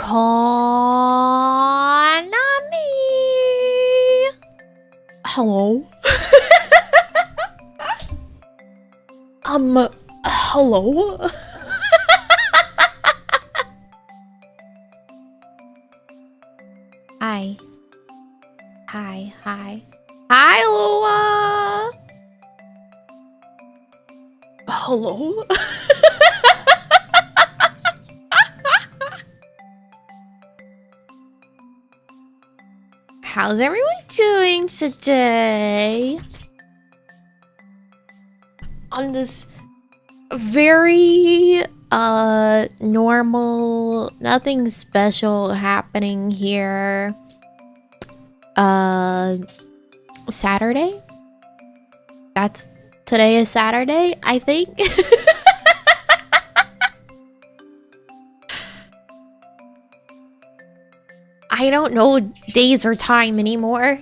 Konami. Hello. Hello. Hi. Hi. Hi, Lua. Hello. How's everyone doing today? On this very normal, nothing special happening here. Saturday? Today is Saturday, I think. I don't know days or time anymore.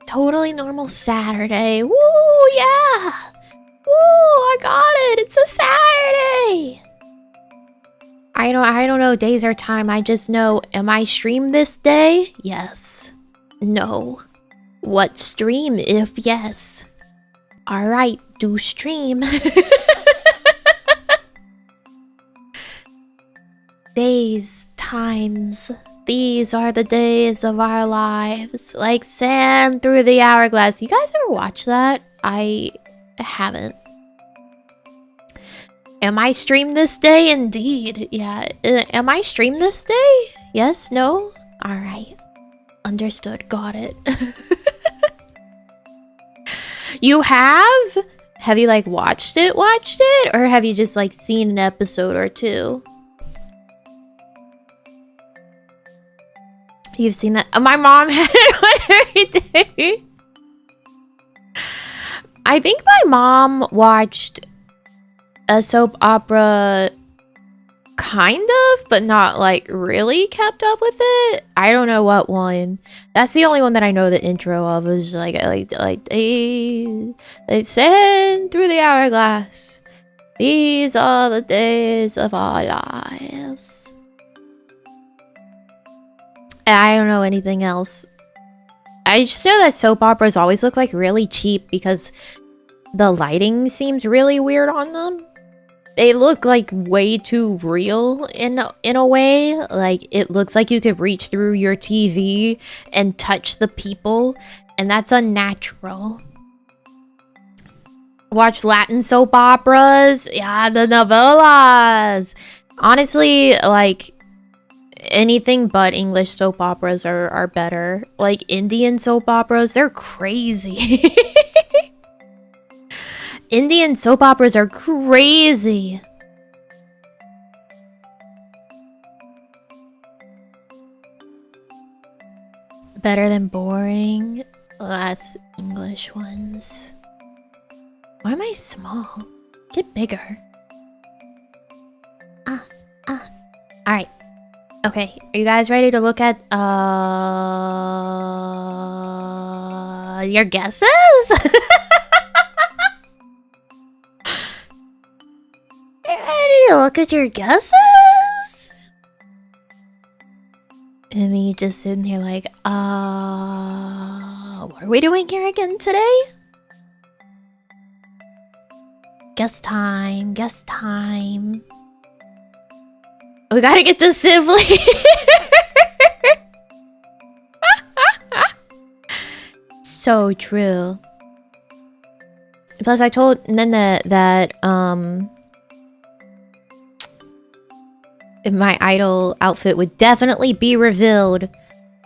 Totally normal Saturday. Woo, yeah! Woo, I got it! It's a Saturday! I don't know days or time. I just know, am I stream this day? Yes. No. What stream if yes? Alright, do stream. Days, times, these are the days of our lives, like sand through the hourglass. You guys ever watch that? I haven't. Am I stream this day? Indeed. Yeah. Am I stream this day? Yes? No? Alright. Understood. Got it. You have? Have you like watched it? Or have you just like seen an episode or two? You've seen that? My mom had it on every day. I think my mom watched a soap opera, kind of, but not like really kept up with it. I don't know what one. That's the only one that I know the intro of. Is like they send through the hourglass. These are the days of our lives. I don't know anything else. I just know that soap operas always look like really cheap because the lighting seems really weird on them. They look like way too real in a way. Like it looks like you could reach through your TV and touch the people, and that's unnatural. Watch Latin soap operas. Yeah, the novellas. Honestly, like anything but English soap operas are better. Like Indian soap operas, they're crazy. Indian soap operas are crazy. Better than boring. That's English ones. Why am I small? Get bigger. Alright. Okay, are you guys ready to look at your guesses? You ready to look at your guesses? And then you just sitting here like, what are we doing here again today? Guess time. We gotta get the sibling. So true. Plus, I told Nana that my idol outfit would definitely be revealed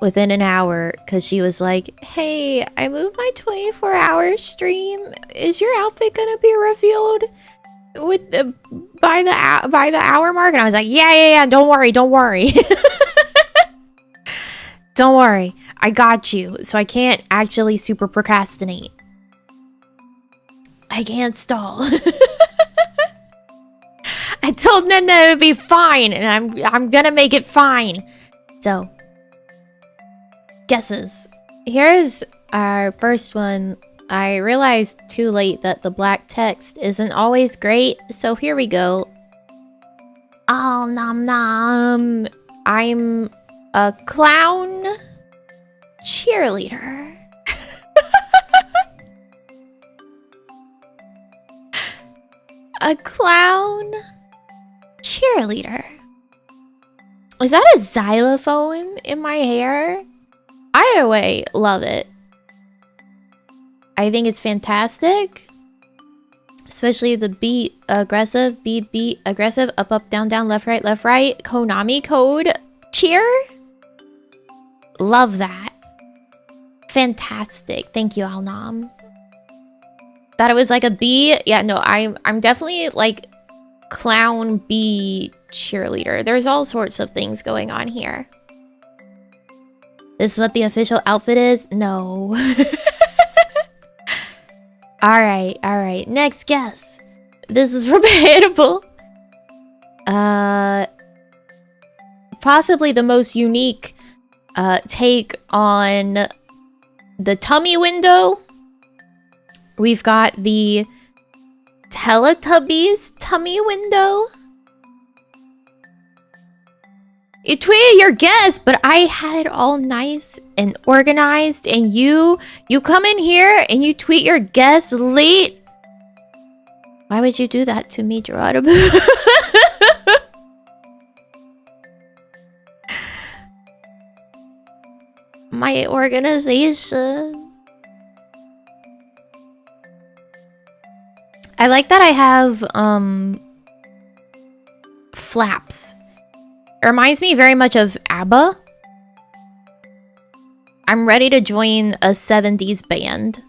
within an hour, because she was like, "Hey, I moved my 24-hour stream. Is your outfit gonna be revealed with by the hour mark?" And I was like, yeah, don't worry. Don't worry, I got you. So I can't actually super procrastinate. I can't stall. I told Nana it would be fine, and I'm gonna make it fine. So guesses. Here's our first one. I realized too late that the black text isn't always great, so here we go. Oh, nom nom. I'm a clown cheerleader. A clown cheerleader. Is that a xylophone in my hair? Either way, love it. I think it's fantastic. Especially the beat, aggressive, beat, aggressive, up, down, left, right, Konami code cheer. Love that. Fantastic. Thank you, Alnam. Thought it was like a bee. Yeah, no, I'm definitely like clown bee cheerleader. There's all sorts of things going on here. This is what the official outfit is? No. Alright. Next guess. This is from Hannibal. Possibly the most unique take on the tummy window. We've got the Teletubbies tummy window. You tweeted your guess, but I had it all nice and organized, and you come in here and you tweet your guess late. Why would you do that to me, Gerard? My organization. I like that I have flaps. It reminds me very much of ABBA. I'm ready to join a 70s band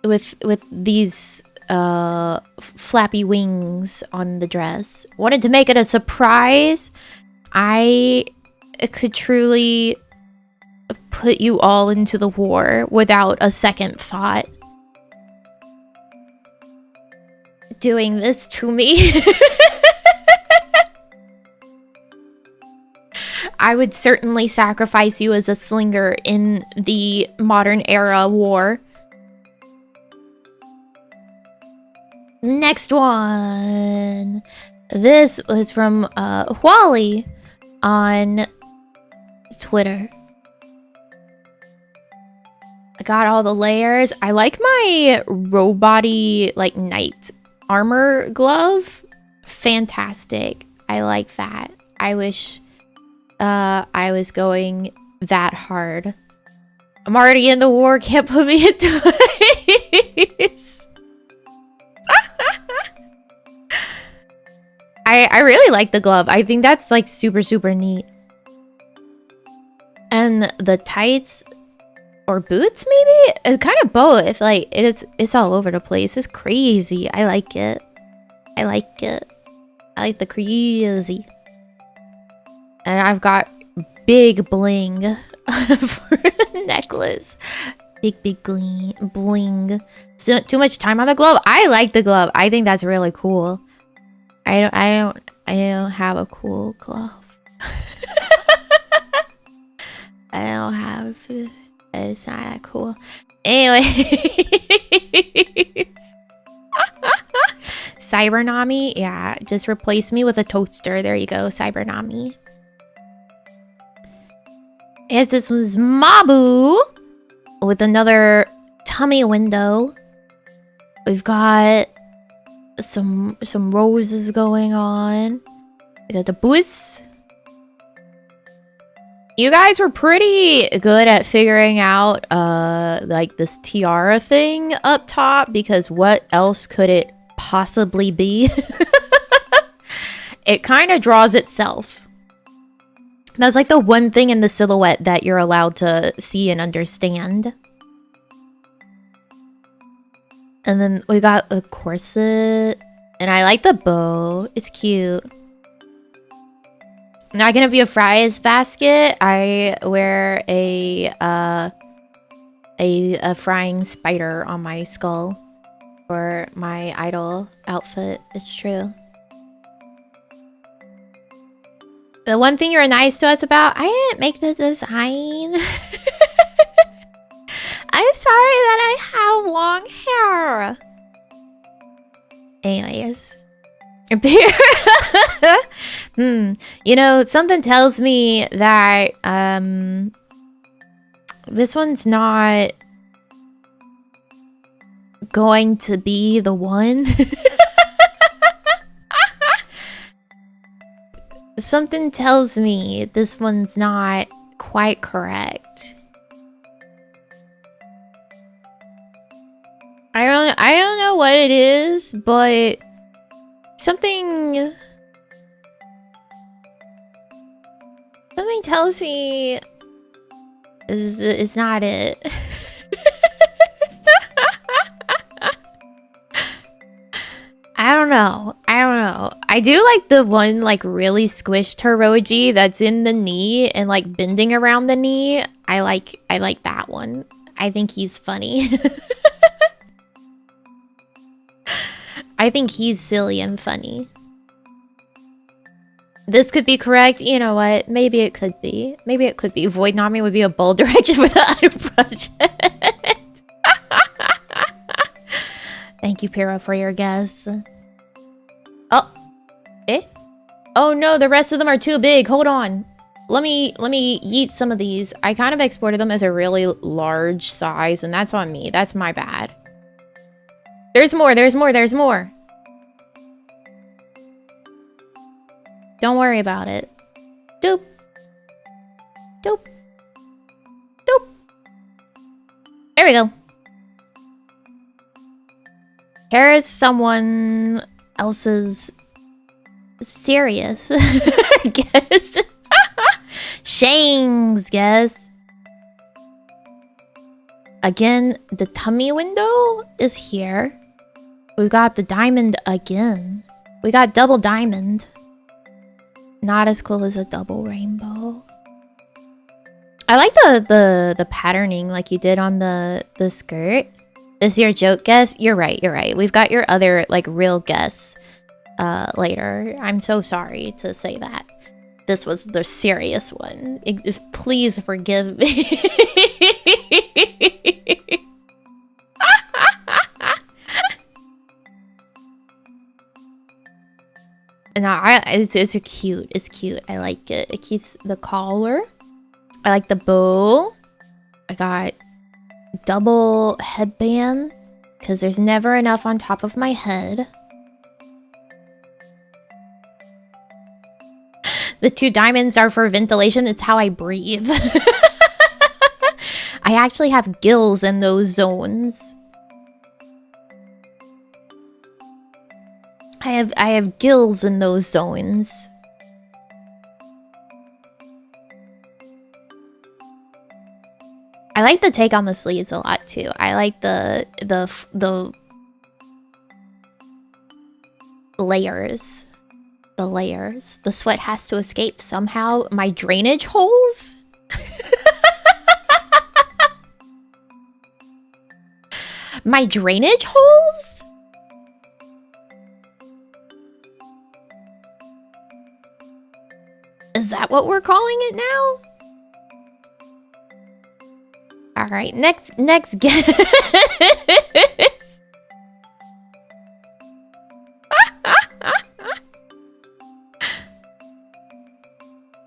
with these flappy wings on the dress. Wanted to make it a surprise. I could truly put you all into the war without a second thought. Doing this to me. I would certainly sacrifice you as a slinger in the modern era war. Next one. This was from Wally on Twitter. I got all the layers. I like my robot-y, like, knight armor glove. Fantastic. I like that. I wish I was going that hard. I'm already in the war. Can't put me in twice. I really like the glove. I think that's like super neat. And the tights or boots, maybe? It's kind of both. Like it's all over the place. It's crazy. I like it. I like the crazy. And I've got big bling for a necklace. Big bling. Spent too much time on the glove. I like the glove. I think that's really cool. I don't have a cool glove. I don't have. It's not that cool. Anyway. Cybernami? Yeah, just replace me with a toaster. There you go, Cybernami. Yes, this was Mabu with another tummy window. We've got some roses going on. We got the boots. You guys were pretty good at figuring out like this tiara thing up top, because what else could it possibly be? It kind of draws itself. That's like the one thing in the silhouette that you're allowed to see and understand. And then we got a corset. And I like the bow. It's cute. Not gonna be a fries basket. I wear a frying spider on my skull for my idol outfit. It's true. The one thing you're nice to us about, I didn't make the design. I'm sorry that I have long hair. Anyways, You know, something tells me that this one's not going to be the one. Something tells me this one's not quite correct. I don't know what it is, but something tells me it's not it. I don't know. I do like the one like really squished Hiroji that's in the knee and like bending around the knee. I like that one. I think he's funny. I think he's silly and funny. This could be correct. You know what? Maybe it could be. Maybe it could be. Void Nami would be a bold direction for the other project. Thank you, Pyrrha, for your guess. Oh. Eh? Oh no, the rest of them are too big. Hold on. Let me yeet some of these. I kind of exported them as a really large size, and that's on me. That's my bad. There's more. Don't worry about it. Doop. Doop. Doop. There we go. Here's someone else's serious guess. Shang's guess. Again, the tummy window is here. We got the diamond again. We got double diamond. Not as cool as a double rainbow. I like the patterning like you did on the skirt. Is your joke guess? You're right. We've got your other like real guess later. I'm so sorry to say that. This was the serious one. Please forgive me. No, it's cute. It's cute. I like it. It keeps the collar. I like the bow. I got double headband because there's never enough on top of my head. The 2 diamonds are for ventilation. It's how I breathe. I actually have gills in those zones. I have gills in those zones. I like the take on the sleeves a lot too. I like the layers. The layers. The sweat has to escape somehow. My drainage holes? My drainage holes? Is that what we're calling it now? All right, next guess.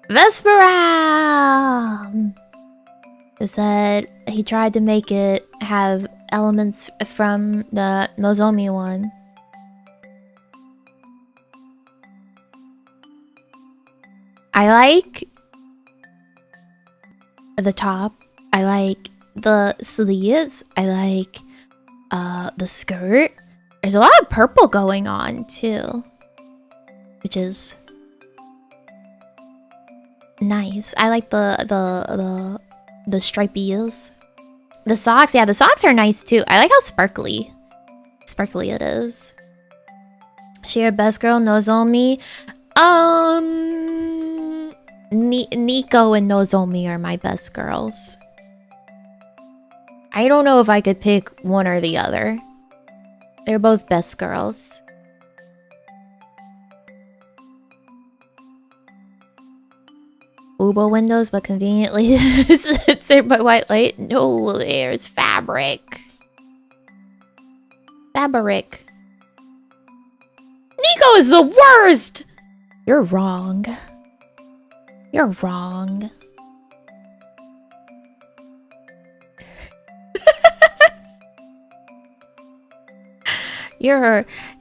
Vesperam! Who said he tried to make it have elements from the Nozomi one. I like the top. I like the sleeves. I like the skirt. There's a lot of purple going on too, which is nice. I like the stripies. The socks, yeah, the socks are nice too. I like how sparkly it is. She your best girl, Nozomi. Nico and Nozomi are my best girls. I don't know if I could pick one or the other. They're both best girls. Ubo windows, but conveniently it's there by white light. No, there's fabric. Fabric. Nico is the worst! You're wrong. You're wrong.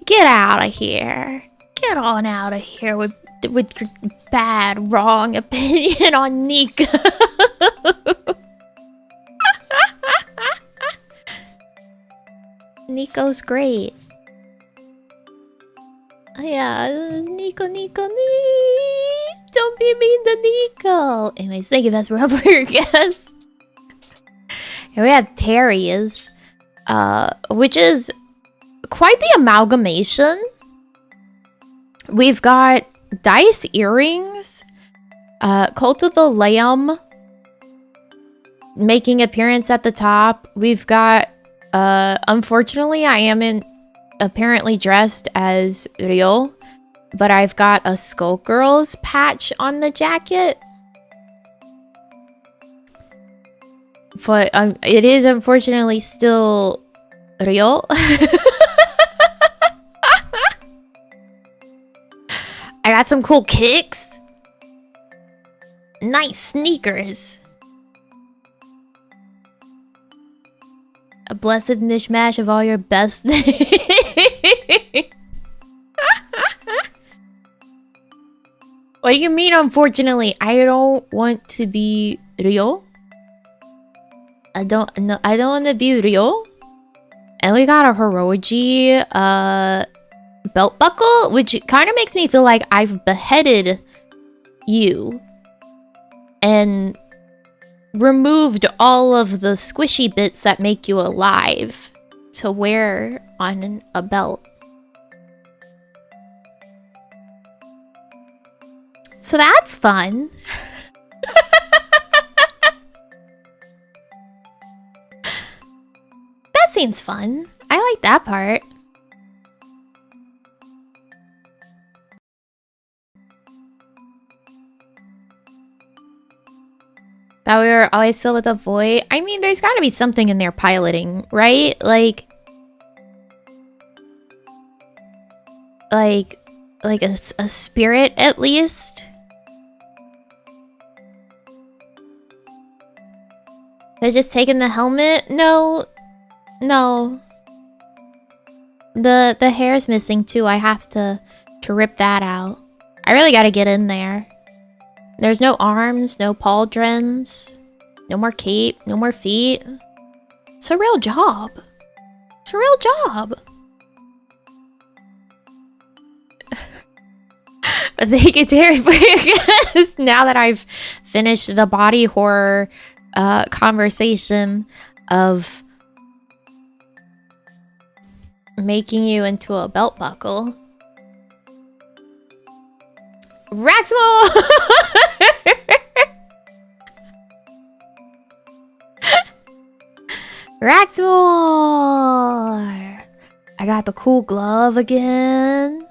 Get out of here. Get on out of here with your bad, wrong opinion on Nico. Nico's great. Yeah, Nico. Don't be mean to Nico. Anyways, thank you. That's for your guess. Here we have Terry's, which is quite the amalgamation. We've got dice earrings, Cult of the Lamb making appearance at the top. We've got, unfortunately, I am apparently dressed as Ryo, but I've got a Skullgirls patch on the jacket. But it is unfortunately still Ryo. I got some cool kicks. Nice sneakers. A blessed mishmash of all your best things. What do you mean, unfortunately? I don't want to be Ryo. I don't want to be Ryo. And we got a Hiroji belt buckle, which kind of makes me feel like I've beheaded you and removed all of the squishy bits that make you alive to wear on a belt. So that's fun. That seems fun. I like that part. That we were always filled with a void. I mean, there's got to be something in there piloting, right? Like a spirit at least. They're just taking the helmet? No. The hair's missing too. I have to rip that out. I really got to get in there. There's no arms, no pauldrons, no more cape, no more feet. It's a real job. It's a real job. But thank you, Terry, for your guess. Now that I've finished the body horror conversation of making you into a belt buckle. Raxmore! Raxmore! I got the cool glove again.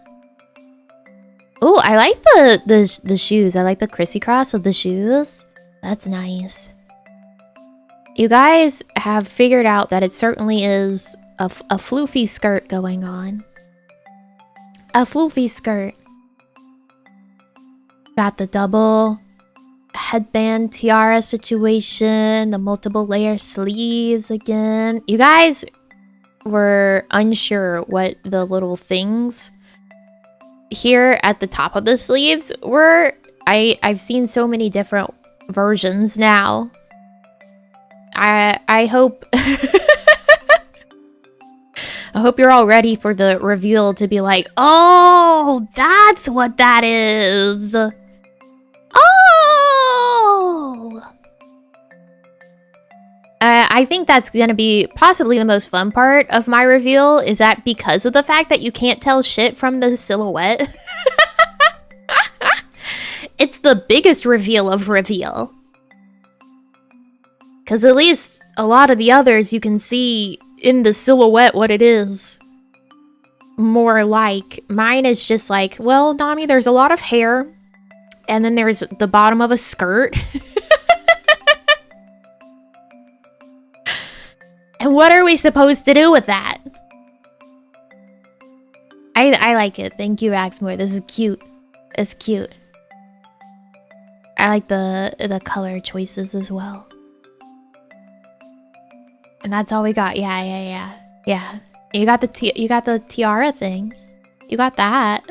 Oh, I like the shoes. I like the crissy-cross of the shoes. That's nice. You guys have figured out that it certainly is a floofy skirt going on. A floofy skirt. Got the double headband tiara situation, the multiple layer sleeves again. You guys were unsure what the little things here at the top of the sleeves were. I've seen so many different versions now. I hope I hope you're all ready for the reveal to be like, oh, that's what that is. Oh! I think that's going to be possibly the most fun part of my reveal, is that because of the fact that you can't tell shit from the silhouette, it's the biggest reveal of reveal. Because at least a lot of the others you can see in the silhouette what it is. More like. Mine is just like, well, Nami, there's a lot of hair. And then there's the bottom of a skirt. And what are we supposed to do with that? I I like it. Thank you, Axmore. This is cute. It's cute. I like the color choices as well. And that's all we got. Yeah. You got the tiara thing. You got that.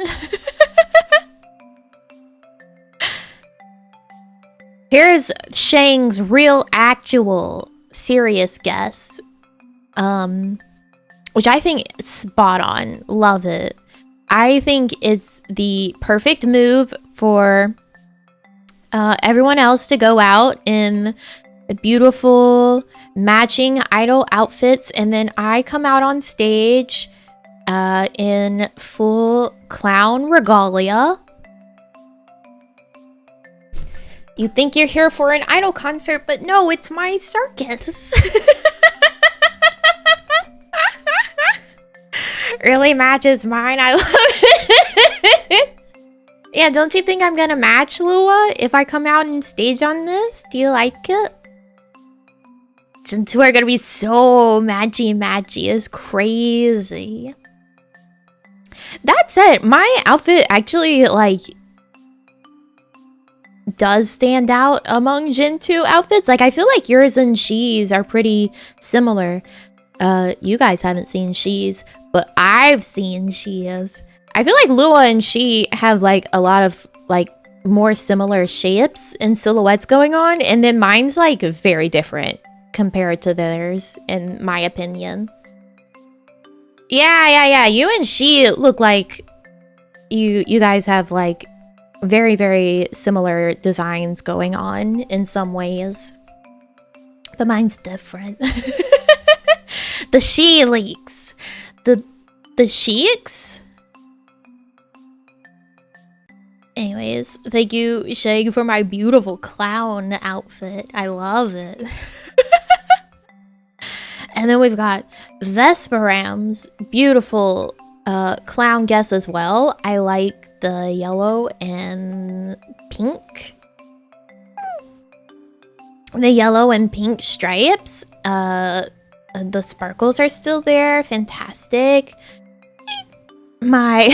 Here's Shang's real, actual, serious guess. Which I think is spot on. Love it. I think it's the perfect move for everyone else to go out in beautiful matching idol outfits, and then I come out on stage in full clown regalia. You think you're here for an idol concert, but no, it's my circus. Really matches mine. I love it. Yeah, don't you think I'm gonna match Lua if I come out and stage on this? Do you like it? You two are gonna be so matchy. It's crazy. That said, my outfit actually, like, does stand out among Gen 2 outfits. Like, I feel like yours and She's are pretty similar. You guys haven't seen She's, but I've seen She's. I feel like Lua and She have, like, a lot of, like, more similar shapes and silhouettes going on, and then mine's, like, very different compared to theirs, in my opinion. Yeah. You and She look like you guys have, like, very, very similar designs going on in some ways. But mine's different. The She leaks. The Sheiks? Anyways, thank you, Shag, for my beautiful clown outfit. I love it. And then we've got Vesperam's beautiful clown guess as well. I like the yellow and pink. The yellow and pink stripes. The sparkles are still there. Fantastic. My...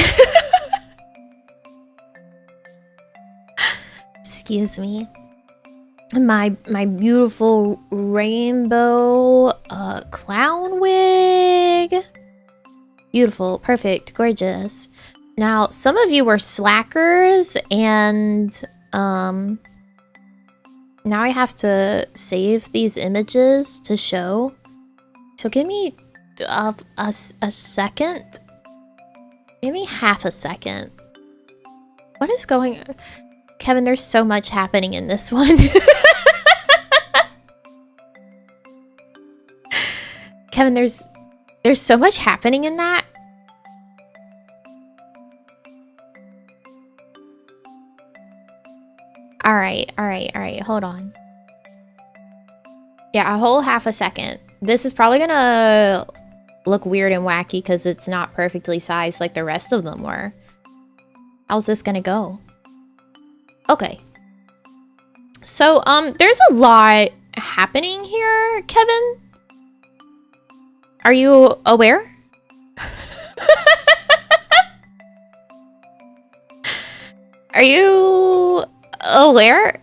Excuse me. My beautiful rainbow clown wig. Beautiful, perfect, gorgeous. Now, some of you were slackers, and now I have to save these images to show. So give me a second. Give me half a second. What is going on? Kevin, there's so much happening in this one. Kevin, there's so much happening in that. All right. Hold on. Yeah, a whole half a second. This is probably gonna look weird and wacky because it's not perfectly sized like the rest of them were. How's this gonna go? Okay. So, there's a lot happening here, Kevin. Are you aware? Are you aware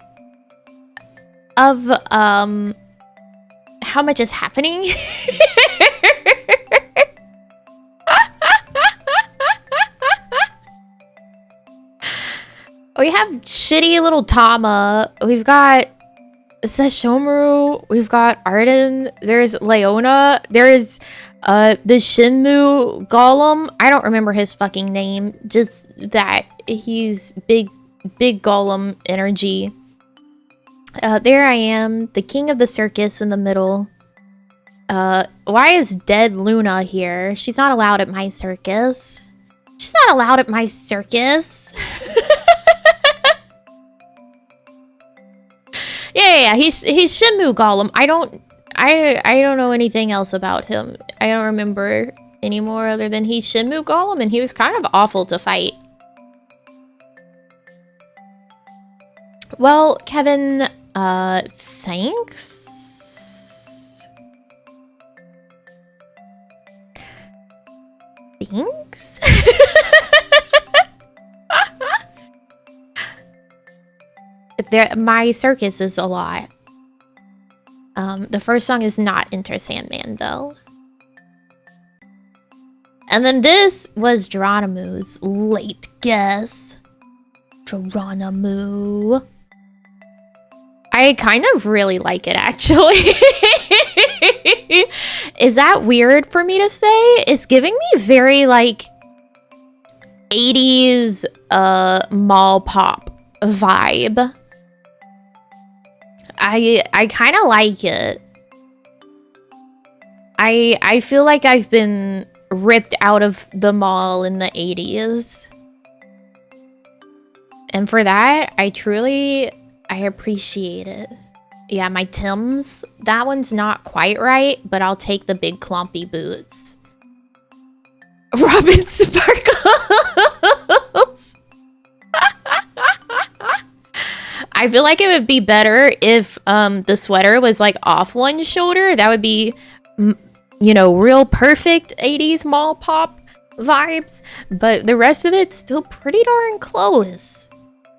of, how much is happening? We have shitty little Tama. We've got Sesshomaru. We've got Arden. There's Leona. There is the Shinmu Golem. I don't remember his fucking name. Just that he's big Golem energy. There I am, the king of the circus in the middle. Why is dead Luna here? She's not allowed at my circus. She's not allowed at my circus. Yeah, he's Shinmu Golem. I don't know anything else about him. I don't remember anymore other than he's Shinmu Golem, and he was kind of awful to fight. Well, Kevin, thanks. Thanks? My circus is a lot. The first song is not Enter Sandman, though. And then this was Geronimo's late guess. Geronimo. I kind of really like it, actually. Is that weird for me to say? It's giving me very, like, 80s mall pop vibe. I kind of like it. I feel like I've been ripped out of the mall in the 80s. And for that, I appreciate it. Yeah, my Timbs, that one's not quite right, but I'll take the big clumpy boots. Robin Sparkles! I feel like it would be better if the sweater was like off one shoulder. That would be, you know, real perfect 80s mall pop vibes. But the rest of it's still pretty darn close.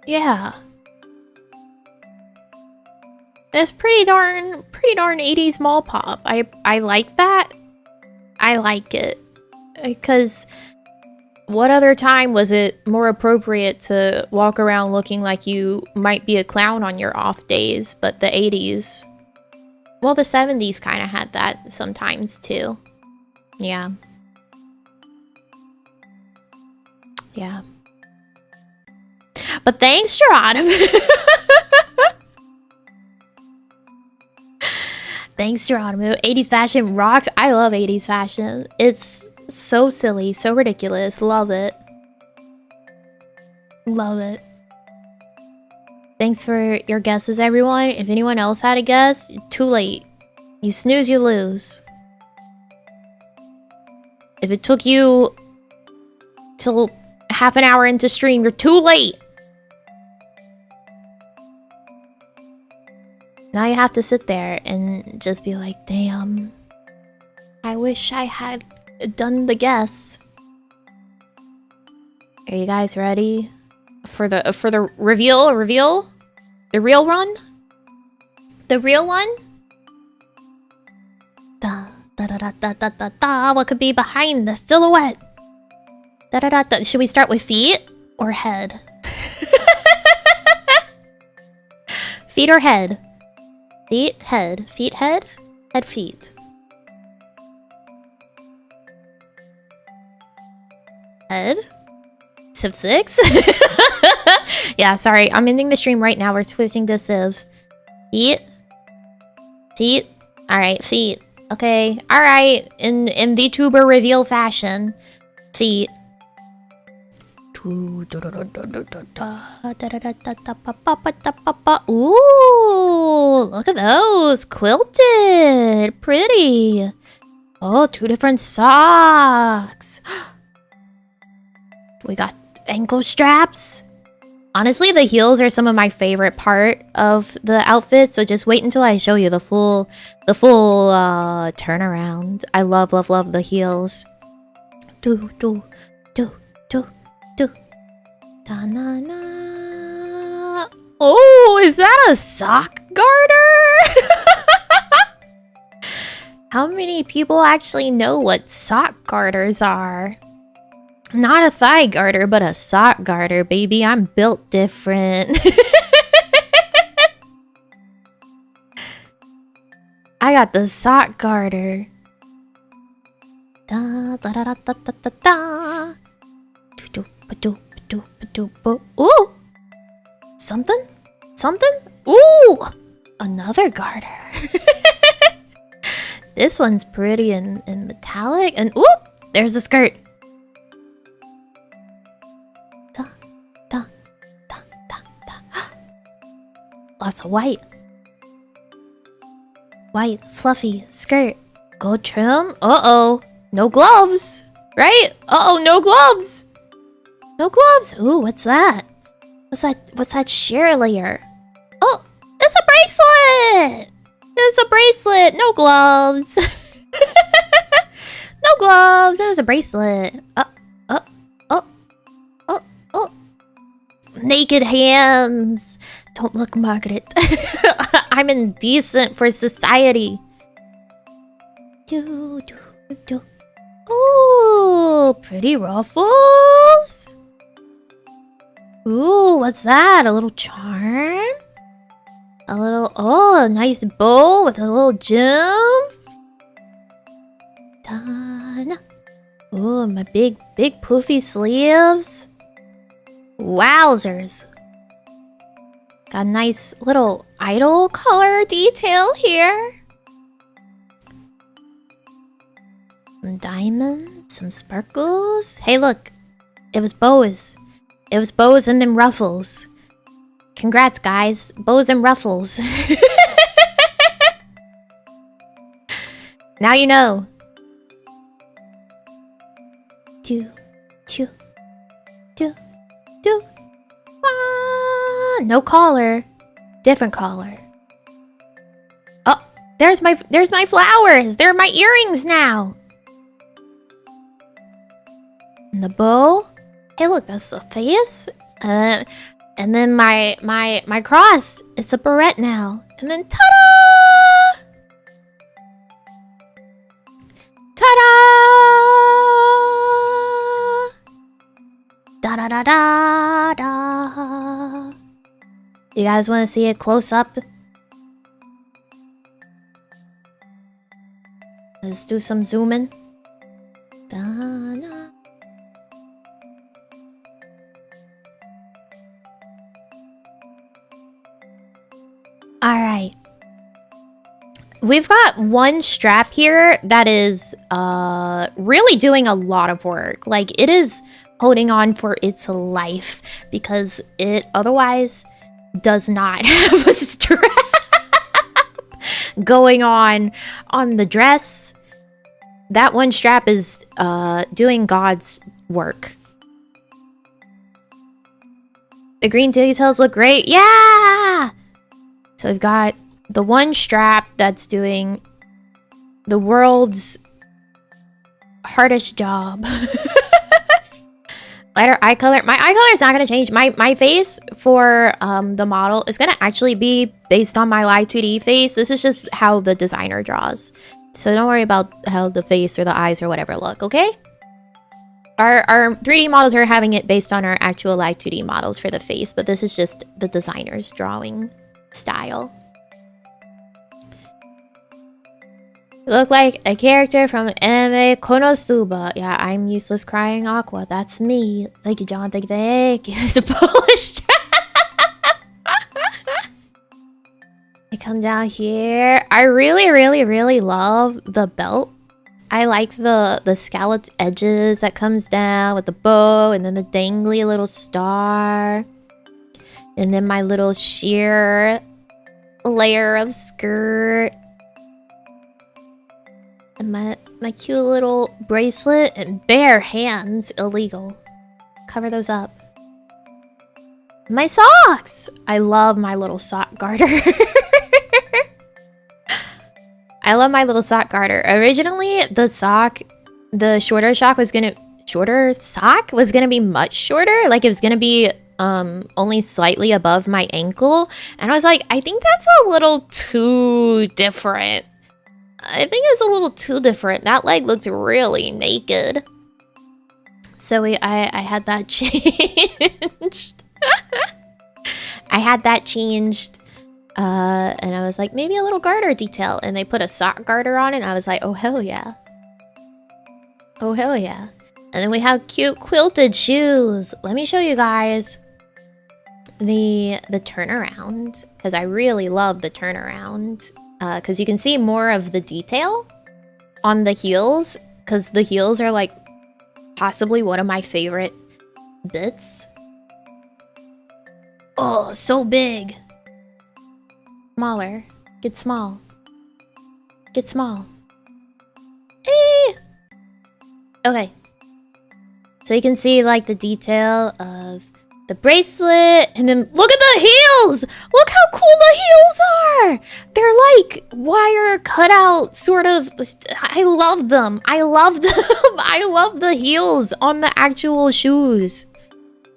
Yeah. It's pretty darn 80s mall pop. I like that. I like it. Because what other time was it more appropriate to walk around looking like you might be a clown on your off days, but the 80s? Well, the 70s kind of had that sometimes too. Yeah. Yeah. But thanks, Geronimo. Thanks, Geronimo. 80s fashion rocks. I love 80s fashion. It's so silly, so ridiculous. Love it. Love it. Thanks for your guesses, everyone. If anyone else had a guess, too late. You snooze, you lose. If it took you till half an hour into stream, you're too late. Now you have to sit there and just be like, damn, I wish I had done the guess. Are you guys ready for the reveal? The real one? The real one? Da da da da da da da. What could be behind the silhouette? Da da da da. Should we start with feet or head? Feet or head? Feet, head. Feet, head. Head, feet. Head? Civ 6? Yeah, sorry. I'm ending the stream right now. We're switching to Civ. Feet. Feet. Alright, feet. Okay. Alright. In VTuber reveal fashion. Feet. Ooh, look at those. Quilted. Pretty. Oh, 2 different socks. We got ankle straps. Honestly, the heels are some of my favorite part of the outfit, so just wait until I show you the full turnaround. I love the heels. Do. Da-na-na. Oh, is that a sock garter? How many people actually know what sock garters are? Not a thigh garter, but a sock garter, baby. I'm built different. I got the sock garter. Da da da da da da da. Ooh! Something? Ooh! Another garter. This one's pretty and metallic. And ooh! There's a skirt. Da. Lots of white. White, fluffy skirt. Gold trim. Uh-oh. No gloves. Right? Uh-oh, no gloves. No gloves. Ooh, what's that? What's that sheer layer? Oh, it's a bracelet. It's a bracelet. No gloves. No gloves. It was a bracelet. naked hands. Don't look, Margaret. I'm indecent for society. Ooh, pretty ruffles. Ooh, what's that? A little charm? A nice bow with a little gem. Done. Ooh, my big poofy sleeves. Wowzers. Got a nice little idol color detail here. Some diamonds, some sparkles. Hey, look. It was bows. It was bows and then ruffles. Congrats, guys. Bows and ruffles. Now you know. Do. No collar. Different collar. Oh, there's my flowers. They're my earrings now. And the bow. Hey, look, that's the face. And then my cross. It's a barrette now. And then ta-da! Ta-da! Da-da-da-da-da. You guys want to see it close up? Let's do some zooming. Da-da. Alright. We've got one strap here that is really doing a lot of work. Like, it is holding on for its life because it otherwise does not have a strap going on the dress. That one strap is doing God's work. The green details look great. Yeah! So we've got the one strap that's doing the world's hardest job. Lighter eye color. My eye color is not going to change. My face for the model is going to actually be based on my Live 2D face. This is just how the designer draws. So don't worry about how the face or the eyes or whatever look, okay? Our 3D models are having it based on our actual Live 2D models for the face, but this is just the designer's drawing style. You look like a character from anime Konosuba. Yeah, I'm useless crying aqua. That's me. Thank you, John. Thank you. It's a Polish. I come down here. I really love the belt. I like the scalloped edges that comes down with the bow and then the dangly little star. And then my little sheer layer of skirt. And my cute little bracelet and bare hands. Illegal. Cover those up. My socks! I love my little sock garter. I love my little sock garter. Originally, the shorter sock was gonna be much shorter. Like, it was gonna be only slightly above my ankle. And I was like, I think that's a little too different. That leg looks really naked. So I had that changed. And I was like, maybe a little garter detail. And they put a sock garter on it. And I was like, oh, hell yeah. Oh, hell yeah. And then we have cute quilted shoes. Let me show you guys the turnaround. Because I really love the turnaround. Because you can see more of the detail on the heels. Because the heels are like possibly one of my favorite bits. Oh, so big. Smaller. Get small. Get small. Okay. So you can see like the detail of the bracelet. And then look at the heels! Look how cool the heels are! They're like wire cutout sort of. I love them. I love them. I love the heels on the actual shoes.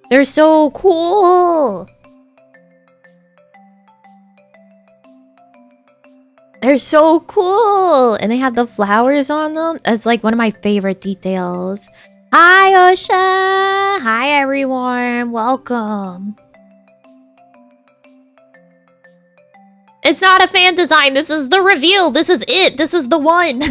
They're so cool. They're so cool. And they have the flowers on them. That's like one of my favorite details. Hi, Osha. Hi, everyone. Welcome. It's not a fan design. This is the reveal. This is it. This is the one.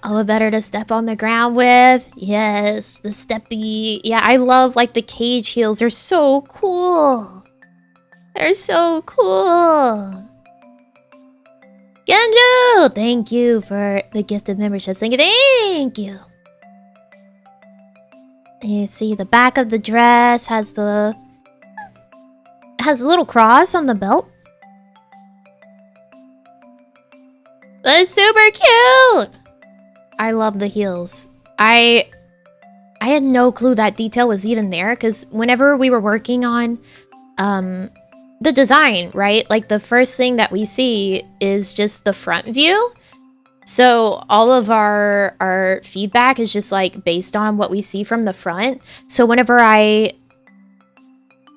All the better to step on the ground with. Yes, the steppy. Yeah, I love like the cage heels. They're so cool. They're so cool. Genju! Thank you for the gifted memberships. Thank you. Thank you. You see the back of the dress has a little cross on the belt. That's super cute. I love the heels. I had no clue that detail was even there because whenever we were working on the design, right? Like the first thing that we see is just the front view. So all of our feedback is just like based on what we see from the front. So whenever I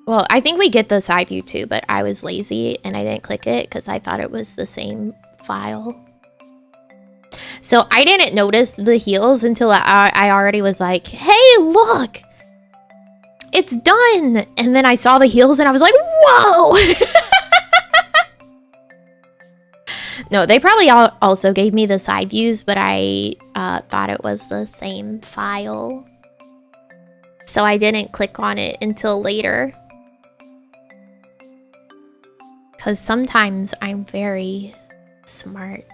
think we get the side view too, but I was lazy and I didn't click it because I thought it was the same file. So I didn't notice the heels until I already was like, hey, look! It's done! And then I saw the heels and I was like, whoa! No, they probably also gave me the side views, but I thought it was the same file. So I didn't click on it until later. Because sometimes I'm very smart.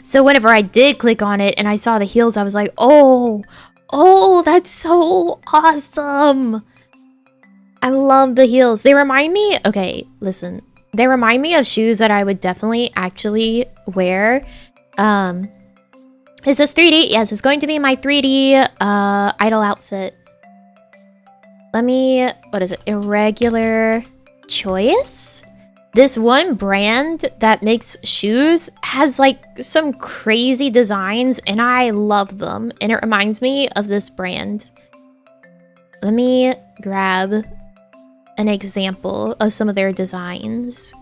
So whenever I did click on it and I saw the heels, I was like, oh, that's so awesome. I love the heels. They remind me, okay, listen. They remind me of shoes that I would definitely actually wear. Is this 3D? Yes, it's going to be my 3D idol outfit. Let me, what is it? Irregular choice? This one brand that makes shoes has like some crazy designs and I love them. And it reminds me of this brand. Let me grab an example of some of their designs.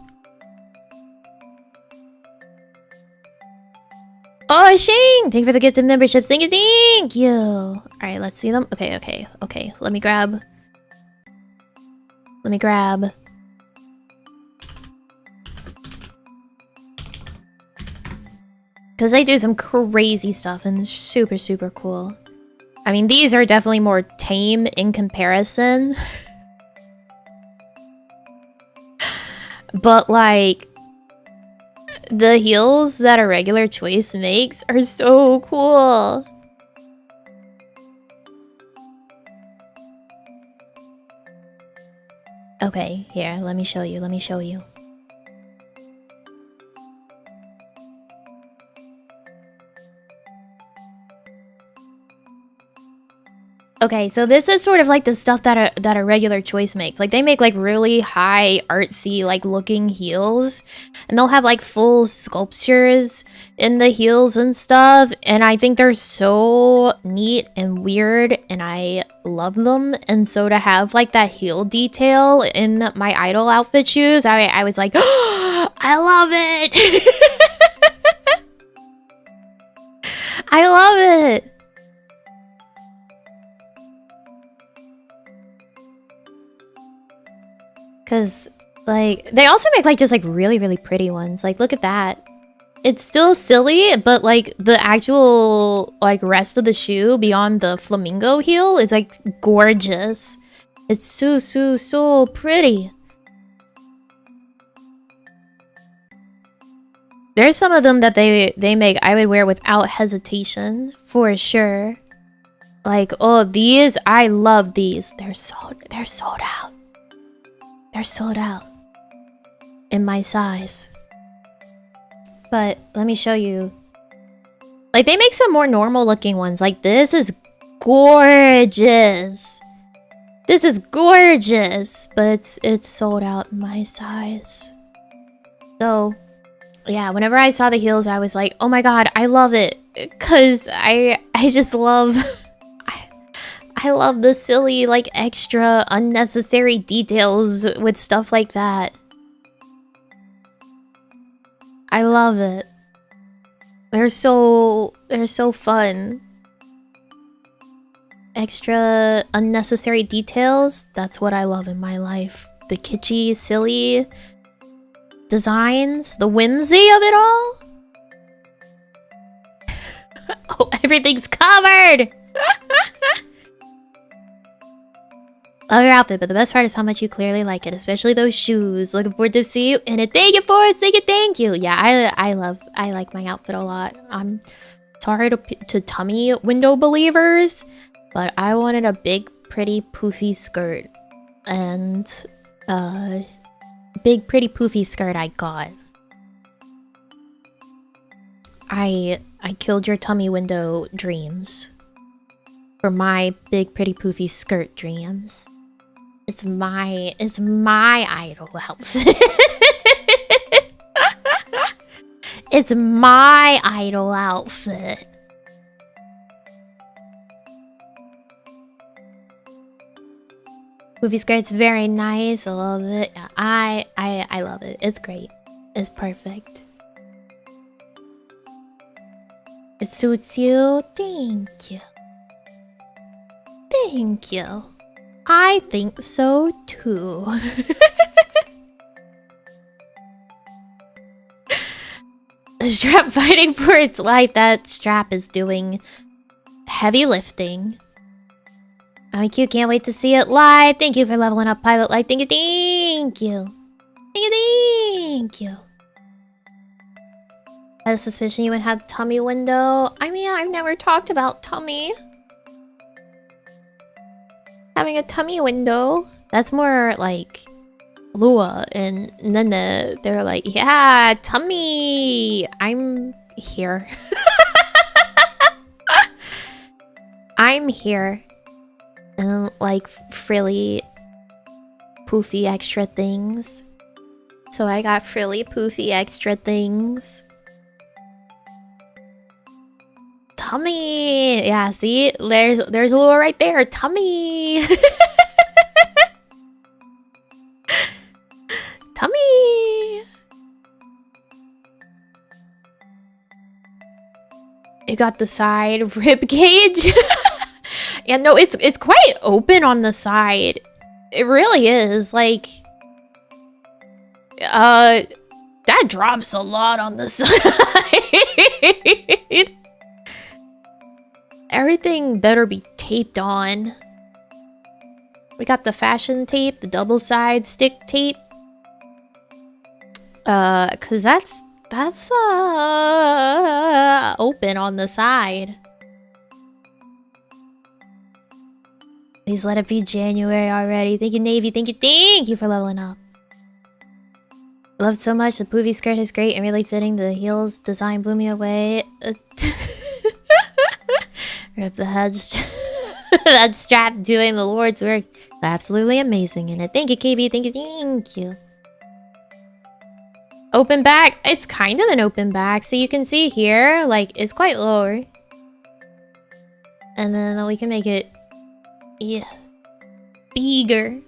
Oh, Shane! Thank you for the gift of memberships. Thank you, thank you. All right, let's see them. Okay. Let me grab. Because they do some crazy stuff and it's super, super cool. I mean, these are definitely more tame in comparison. But, like, the heels that a regular choice makes are so cool. Okay, here, let me show you. Okay, so this is sort of like the stuff that a regular choice makes. Like they make like really high artsy like looking heels and they'll have like full sculptures in the heels and stuff, and I think they're so neat and weird and I love them. And so to have like that heel detail in my idol outfit shoes, I was like, oh, I love it. I love it. Because, like, they also make, like, just, like, really, really pretty ones. Like, look at that. It's still silly, but, like, the actual, like, rest of the shoe beyond the flamingo heel is, like, gorgeous. It's so pretty. There's some of them that they make I would wear without hesitation, for sure. Like, oh, these, I love these. They're sold out. They're sold out in my size. But let me show you. Like, they make some more normal looking ones. Like, this is gorgeous. This is gorgeous. But it's sold out in my size. So, yeah, whenever I saw the heels, I was like, oh my god, I love it. Cause I just love I love the silly, like, extra unnecessary details with stuff like that. I love it. They're so fun. Extra unnecessary details, that's what I love in my life. The kitschy, silly designs, the whimsy of it all. Oh, everything's covered! Love your outfit, but the best part is how much you clearly like it, especially those shoes. Looking forward to see you in it. Thank you, Forrest. Thank you, thank you. Yeah, I like my outfit a lot. I'm sorry to tummy window believers, but I wanted a big, pretty, poofy skirt. And, big, pretty, poofy skirt I got. I killed your tummy window dreams. For my big, pretty, poofy skirt dreams. It's my idol outfit. It's my idol outfit. Movie skirt's very nice. I love it. I love it. It's great. It's perfect. It suits you. Thank you. Thank you. I think so too. The strap fighting for its life. That strap is doing heavy lifting. Oh, cute. Can't wait to see it live. Thank you for leveling up Pilot Light. Thank you. Thank you. Thank you. Thank you. I had a suspicion you would have tummy window. I mean, I've never talked about tummy. Having a tummy window. That's more like Lua and Nene. They're like, yeah, tummy. I'm here. I'm here. And like frilly, poofy extra things. So I got frilly, poofy extra things. Tummy! Yeah, see? There's Lua right there. Tummy! Tummy! You got the side rib cage. Yeah, no, it's quite open on the side. It really is. Like, that drops a lot on the side. Everything better be taped on. We got the fashion tape, the double side stick tape. Cause that's open on the side. Please let it be January already. Thank you, Navy. Thank you for leveling up. Loved so much. The poofy skirt is great and really fitting. The heels design blew me away. Rip the head that strap doing the Lord's work. Absolutely amazing in it. Thank you, KB. Thank you. Open back. It's kind of an open back. So you can see here, like, it's quite lower. And then we can make it, yeah, bigger.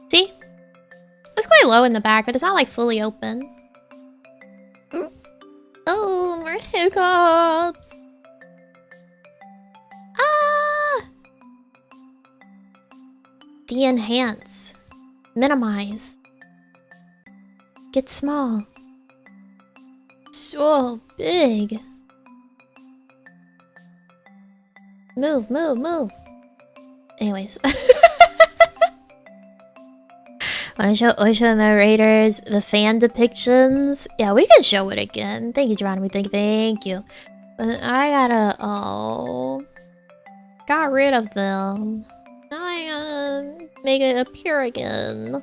See? It's quite low in the back, but it's not like fully open. Oh, more hiccups. Ah! De-enhance. Minimize. Get small. So big. Move. Anyways. Wanna show Oisha and the Raiders the fan depictions? Yeah, we can show it again. Thank you, Geronimo. Thank you. But I gotta... Oh... Got rid of them. Now I gotta make it appear again. Now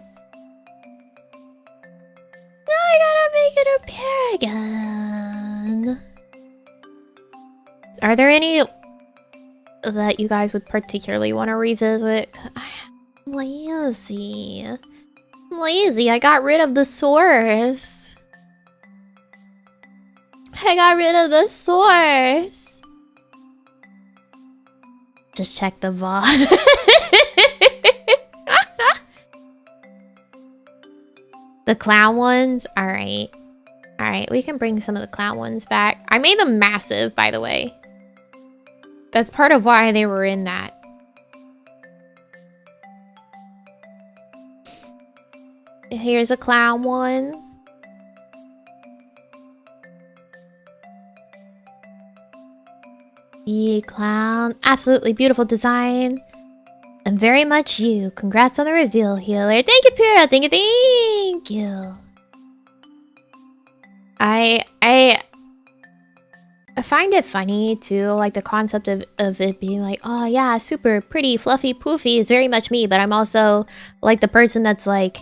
I gotta make it appear again. Are there any that you guys would particularly want to revisit? I'm lazy. I got rid of the Saurus. I got rid of the source. Just check the VOD. The clown ones? Alright. Alright, we can bring some of the clown ones back. I made them massive, by the way. That's part of why they were in that. Here's a clown one. Yeah, clown. Absolutely beautiful design. And very much you. Congrats on the reveal, healer. Thank you, Pyrrha. Thank you, thank you. I find it funny too, like the concept of it being like, oh yeah, super pretty, fluffy, poofy is very much me, but I'm also like the person that's like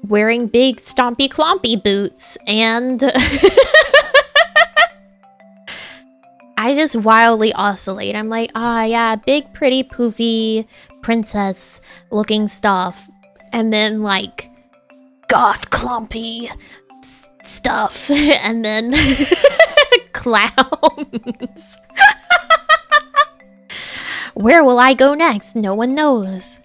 wearing big stompy clompy boots and I just wildly oscillate. I'm like, ah, yeah, big, pretty, poofy, princess looking stuff. And then, like, goth, clumpy stuff. And then clowns. Where will I go next? No one knows.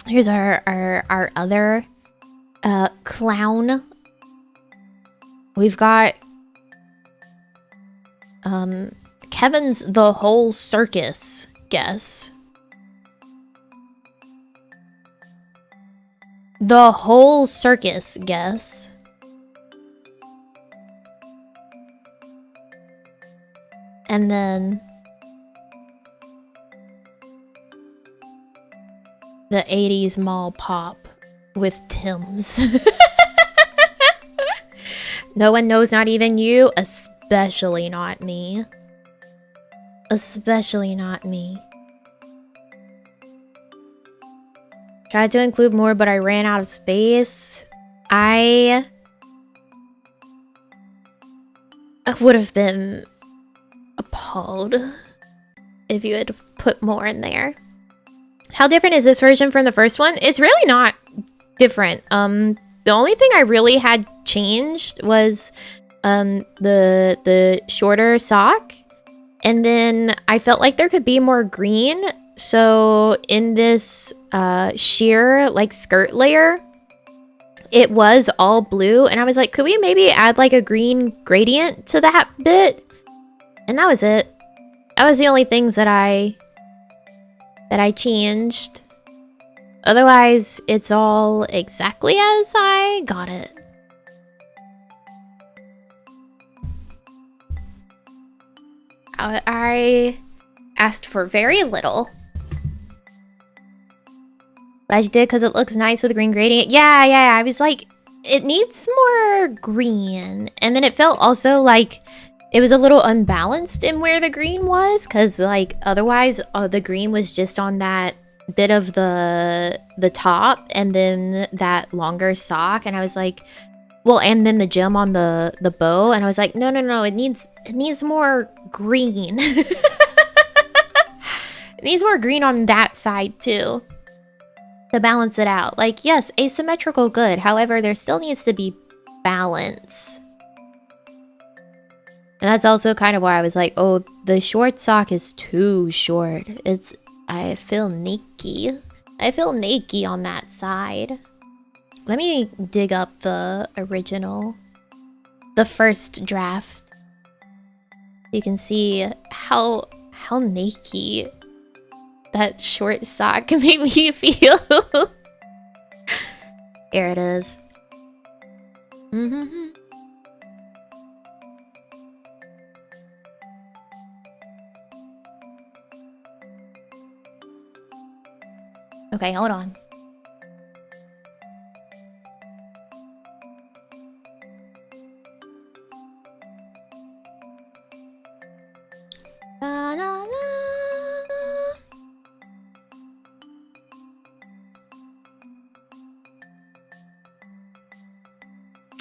Here's our other clown. We've got Kevin's The Whole Circus, guess. The Whole Circus, guess. And then the 80s mall pop with Tim's. No one knows, not even you, especially not me. Especially not me. Tried to include more, but I ran out of space. I would have been appalled if you had put more in there. How different is this version from the first one? It's really not different. The only thing I really had changed was the shorter sock, and then I felt like there could be more green. So in this sheer like skirt layer, it was all blue, and I was like, could we maybe add like a green gradient to that bit? And that was it. That was the only things that I changed. Otherwise, it's all exactly as I got it. I asked for very little. Glad you did, because it looks nice with a green gradient. Yeah, I was like, it needs more green. And then it felt also like it was a little unbalanced in where the green was, because like otherwise the green was just on that bit of the top and then that longer sock, and I was like, well, and then the gem on the bow, and I was like, no, it needs more green. It needs more green on that side too to balance it out. Like, yes, asymmetrical, good. However, there still needs to be balance. And that's also kind of why I was like, oh, the short sock is too short. I feel naked. I feel naked on that side. Let me dig up the original. The first draft. You can see how naked that short sock made me feel. Here it is. Okay, hold on.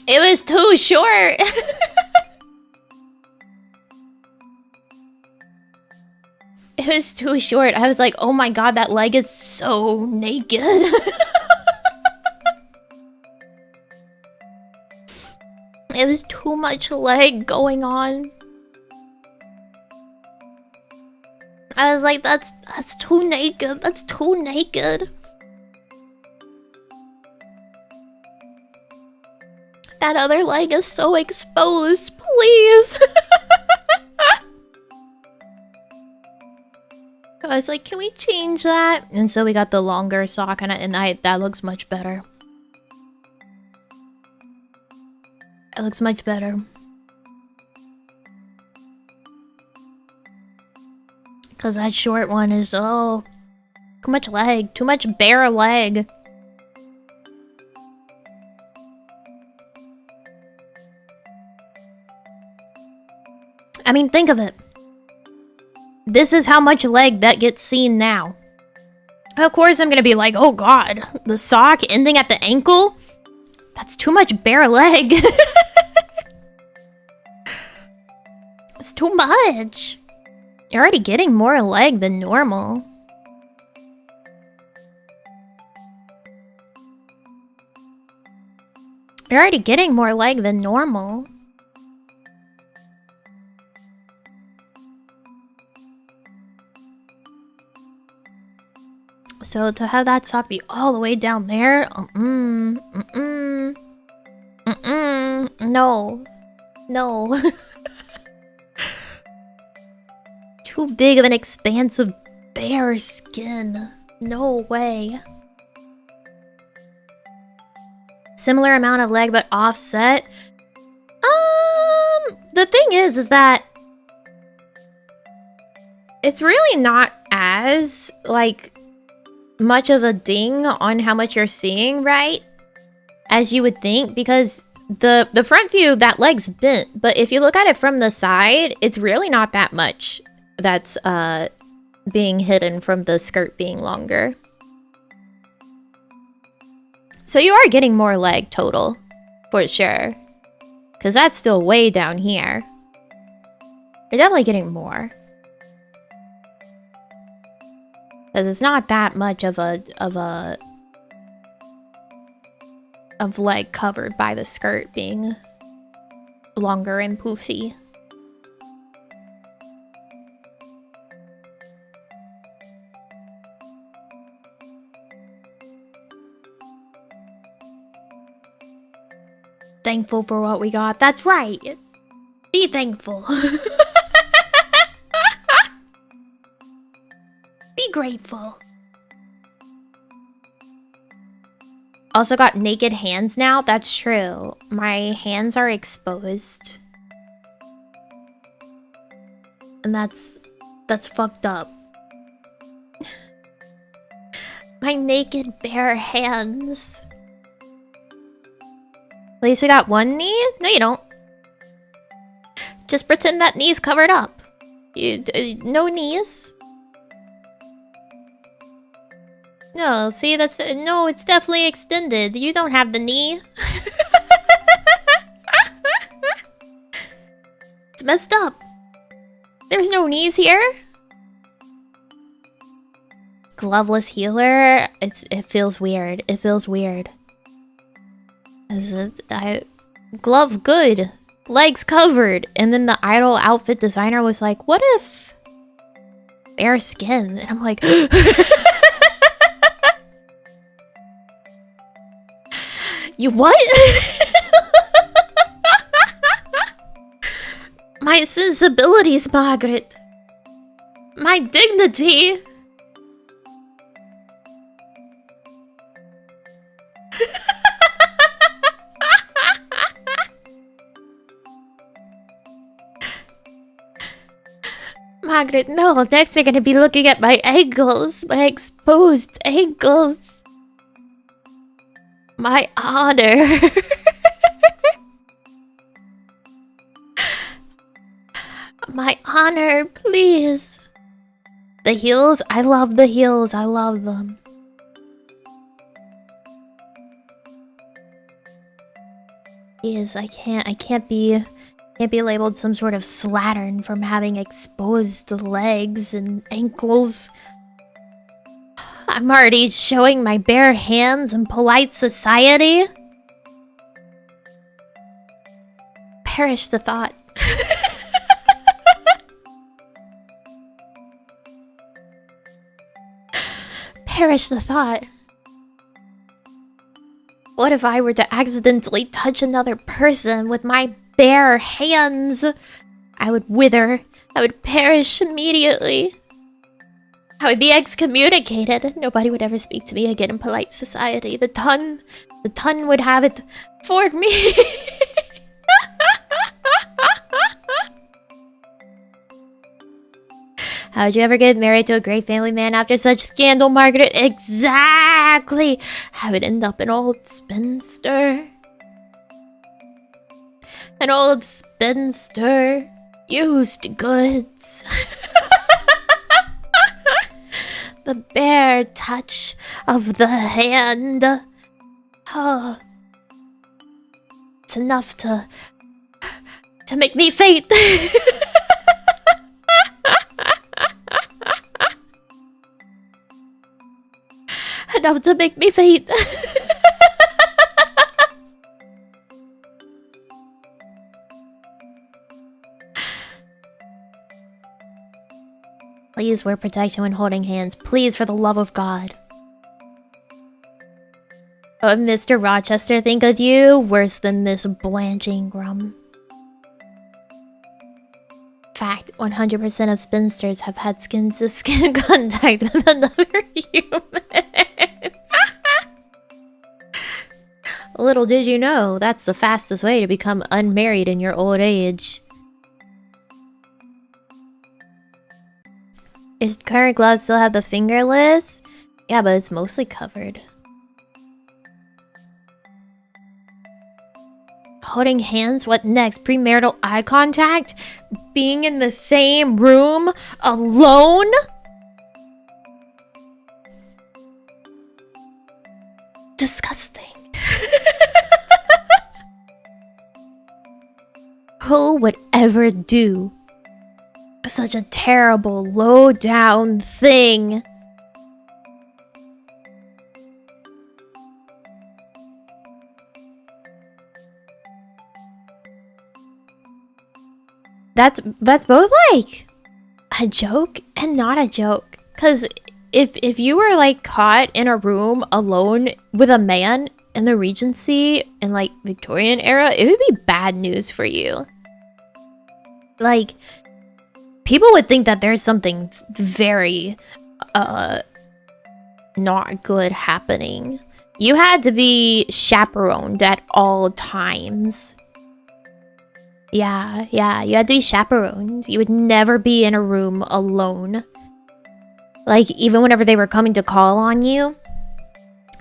It was too short. It was too short. I was like, oh my god, that leg is so naked. It was too much leg going on. I was like, that's too naked. That's too naked. That other leg is so exposed, please. I was like, can we change that? And so we got the longer sock, and that looks much better. It looks much better. Cause that short one is, oh, too much leg, too much bare leg. I mean, think of it. This is how much leg that gets seen now. Of course, I'm gonna be like, oh god, the sock ending at the ankle? That's too much bare leg. It's too much. You're already getting more leg than normal. You're already getting more leg than normal. So to have that sock be all the way down there, no. No. Too big of an expanse of bare skin. No way. Similar amount of leg but offset. The thing is that it's really not as, like, much of a ding on how much you're seeing, right? As you would think, because the front view, that leg's bent, but if you look at it from the side, it's really not that much that's being hidden from the skirt being longer. So you are getting more leg total, for sure. Because that's still way down here. You're definitely getting more. Because it's not that much of leg covered by the skirt being longer and poofy. Thankful for what we got. That's right. Be thankful. Be grateful. Also got naked hands now. That's true. My hands are exposed. And that's fucked up. My naked bare hands. At least we got one knee? No, you don't. Just pretend that knee's covered up. No knees. No, see, that's... No, it's definitely extended. You don't have the knee. It's messed up. There's no knees here. Gloveless healer. It feels weird. It feels weird. Gloves good. Legs covered. And then the idol outfit designer was like, what if... bare skin? And I'm like... You what? My sensibilities, Margaret. My dignity. Margaret, no. Next you're gonna be looking at my ankles. My exposed ankles. My honor. My honor, please. The heels? I love the heels. I love them. Yes, I can't be labeled some sort of slattern from having exposed legs and ankles. I'm already showing my bare hands in polite society. Perish the thought. Perish the thought. What if I were to accidentally touch another person with my bare hands? I would wither. I would perish immediately. I would be excommunicated. Nobody would ever speak to me again in polite society. The tongue would have it for me. How'd you ever get married to a great family man after such scandal, Margaret? Exactly! I would end up an old spinster. An old spinster. Used goods. The bare touch of the hand. Oh. It's enough to make me faint. Enough to make me faint. Please wear protection when holding hands. Please, for the love of God. Oh, Mr. Rochester, think of you worse than this Blanche Ingram. Fact, 100% of spinsters have had skin-to-skin contact with another human. Little did you know, that's the fastest way to become unmarried in your old age. Is current gloves still have the fingerless? Yeah, but it's mostly covered. Holding hands? What next? Premarital eye contact? Being in the same room alone? Disgusting. Who would ever do such a terrible, low-down thing? That's both like a joke and not a joke. Cause if you were like caught in a room alone with a man in the Regency in like Victorian era, it would be bad news for you. Like, people would think that there's something very not good happening. You had to be chaperoned at all times. Yeah, you had to be chaperoned. You would never be in a room alone. Like, even whenever they were coming to call on you,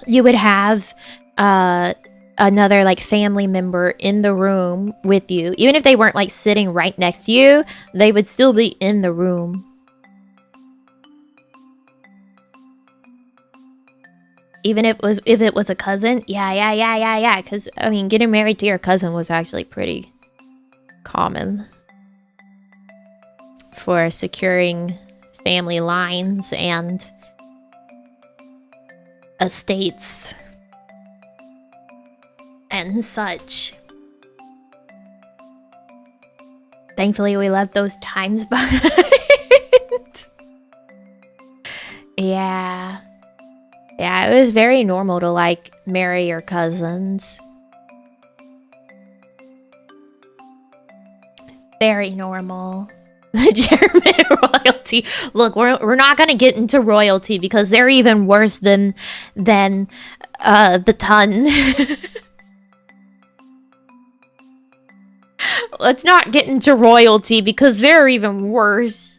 you would have another, like, family member in the room with you. Even if they weren't, like, sitting right next to you, they would still be in the room. Even if it was a cousin? Yeah. Because, I mean, getting married to your cousin was actually pretty common for securing family lines and estates and such. Thankfully, we left those times behind. Yeah, it was very normal to like marry your cousins. Very normal. German royalty. Look, we're not gonna get into royalty because they're even worse than the ton. Let's not get into royalty because they're even worse.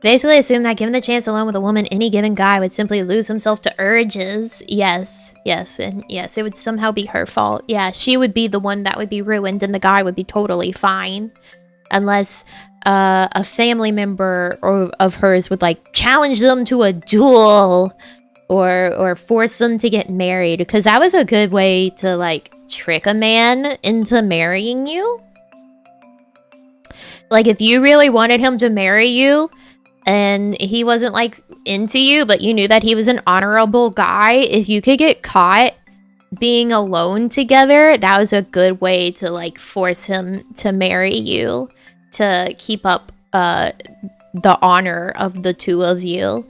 Basically assume that given the chance alone with a woman, any given guy would simply lose himself to urges. Yes, and yes, it would somehow be her fault. Yeah, she would be the one that would be ruined and the guy would be totally fine. Unless a family member of hers would like challenge them to a duel or force them to get married. Because that was a good way to like trick a man into marrying you. Like if you really wanted him to marry you, and he wasn't like into you, but you knew that he was an honorable guy, if you could get caught being alone together, that was a good way to like force him to marry you, to keep up the honor of the two of you.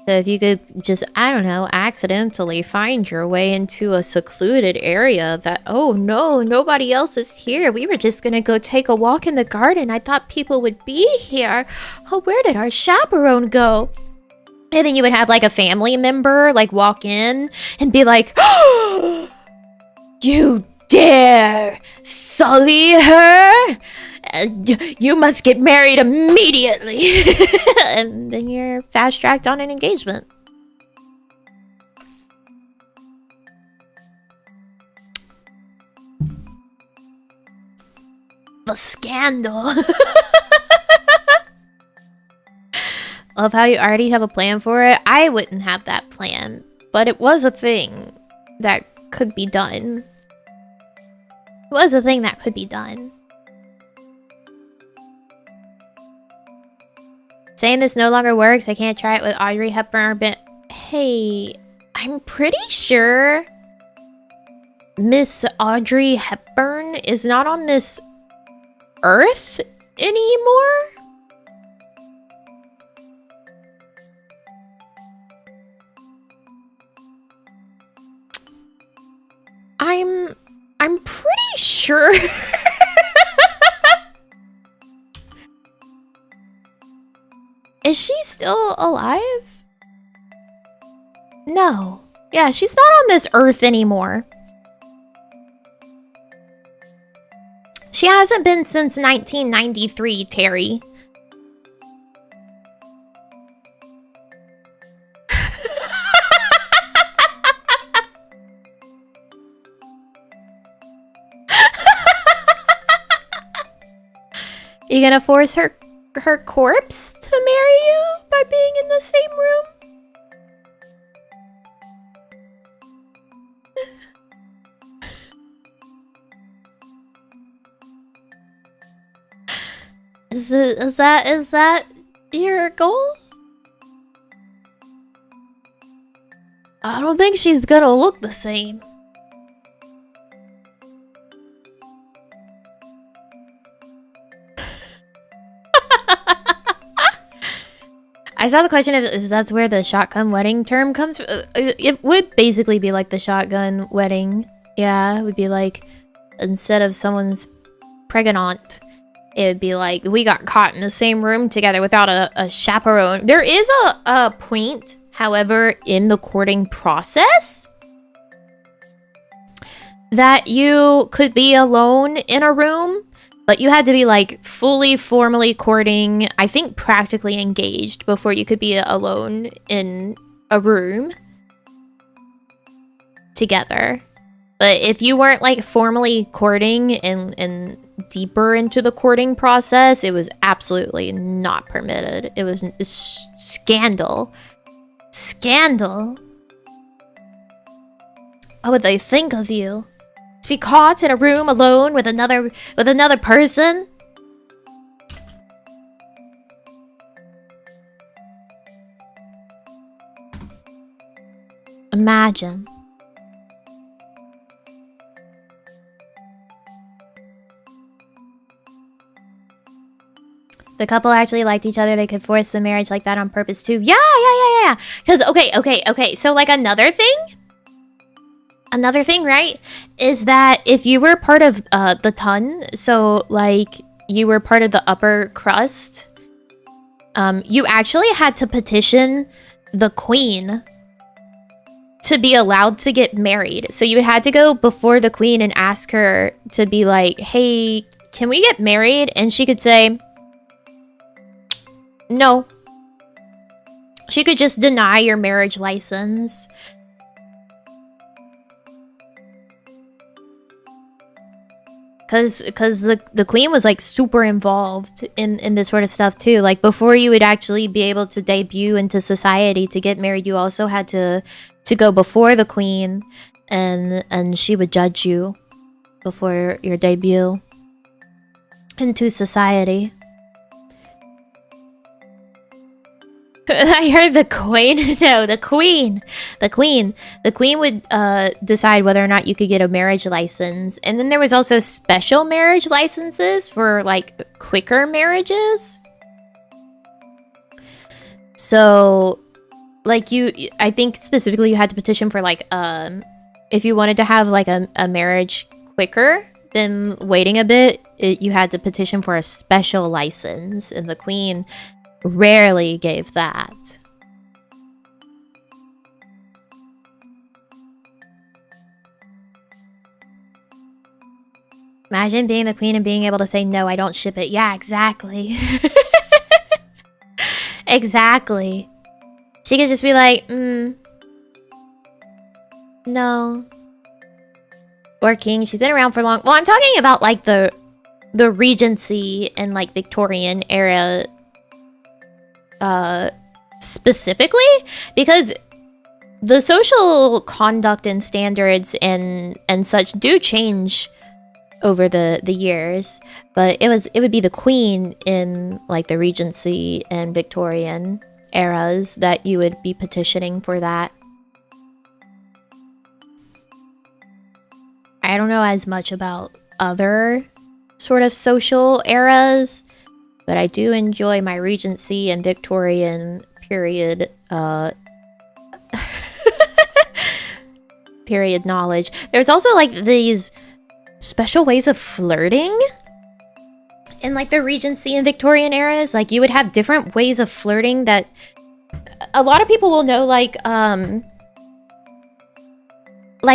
So if you could just, I don't know, accidentally find your way into a secluded area that, oh no, nobody else is here. We were just gonna go take a walk in the garden. I thought people would be here. Oh, where did our chaperone go? And then you would have like a family member like walk in and be like, oh, you dare sully her? You must get married immediately. And then you're fast-tracked on an engagement. The scandal. Love how you already have a plan for it. I wouldn't have that plan, but it was a thing that could be done. It was a thing that could be done. Saying this no longer works. I can't try it with Audrey Hepburn. But hey, I'm pretty sure Miss Audrey Hepburn is not on this earth anymore. I'm pretty sure. Is she still alive? No. Yeah, she's not on this earth anymore. She hasn't been since 1993, Terry. You gonna force her corpse to marry you by being in the same room? Is that your goal? I don't think she's gonna look the same. I saw the question if that's where the shotgun wedding term comes from. It would basically be like the shotgun wedding. Yeah, it would be like, instead of someone's pregnant, it would be like, we got caught in the same room together without a chaperone. There is a point, however, in the courting process that you could be alone in a room. But you had to be like fully formally courting, I think practically engaged, before you could be alone in a room together. But if you weren't like formally courting and deeper into the courting process, it was absolutely not permitted. It was scandal. Scandal. What would they think of you? To be caught in a room alone with another person? Imagine. The couple actually liked each other. They could force the marriage like that on purpose too. Yeah. Because, okay. So, like, another thing, right, is that if you were part of the ton, so like you were part of the upper crust, you actually had to petition the queen to be allowed to get married. So you had to go before the queen and ask her to be like, hey, can we get married? And she could say no. She could just deny your marriage license. Because the queen was like super involved in this sort of stuff too. Like before you would actually be able to debut into society to get married, you also had to go before the queen, and she would judge you before your debut into society. I heard the queen. No, the queen. The queen. The queen would decide whether or not you could get a marriage license. And then there was also special marriage licenses for like quicker marriages. So like I think specifically you had to petition for like if you wanted to have like a marriage quicker than waiting a bit, you had to petition for a special license, and the queen rarely gave that. Imagine being the queen and being able to say, no, I don't ship it. Yeah, exactly. Exactly. She could just be like, no. Or king. She's been around for long. Well, I'm talking about like the Regency and like Victorian era specifically, because the social conduct and standards and such do change over the years, but it would be the queen in like the Regency and Victorian eras that you would be petitioning for that. I don't know as much about other sort of social eras, but I do enjoy my Regency and Victorian period period knowledge. There's also like these special ways of flirting in like the Regency and Victorian eras. Like you would have different ways of flirting that a lot of people will know, like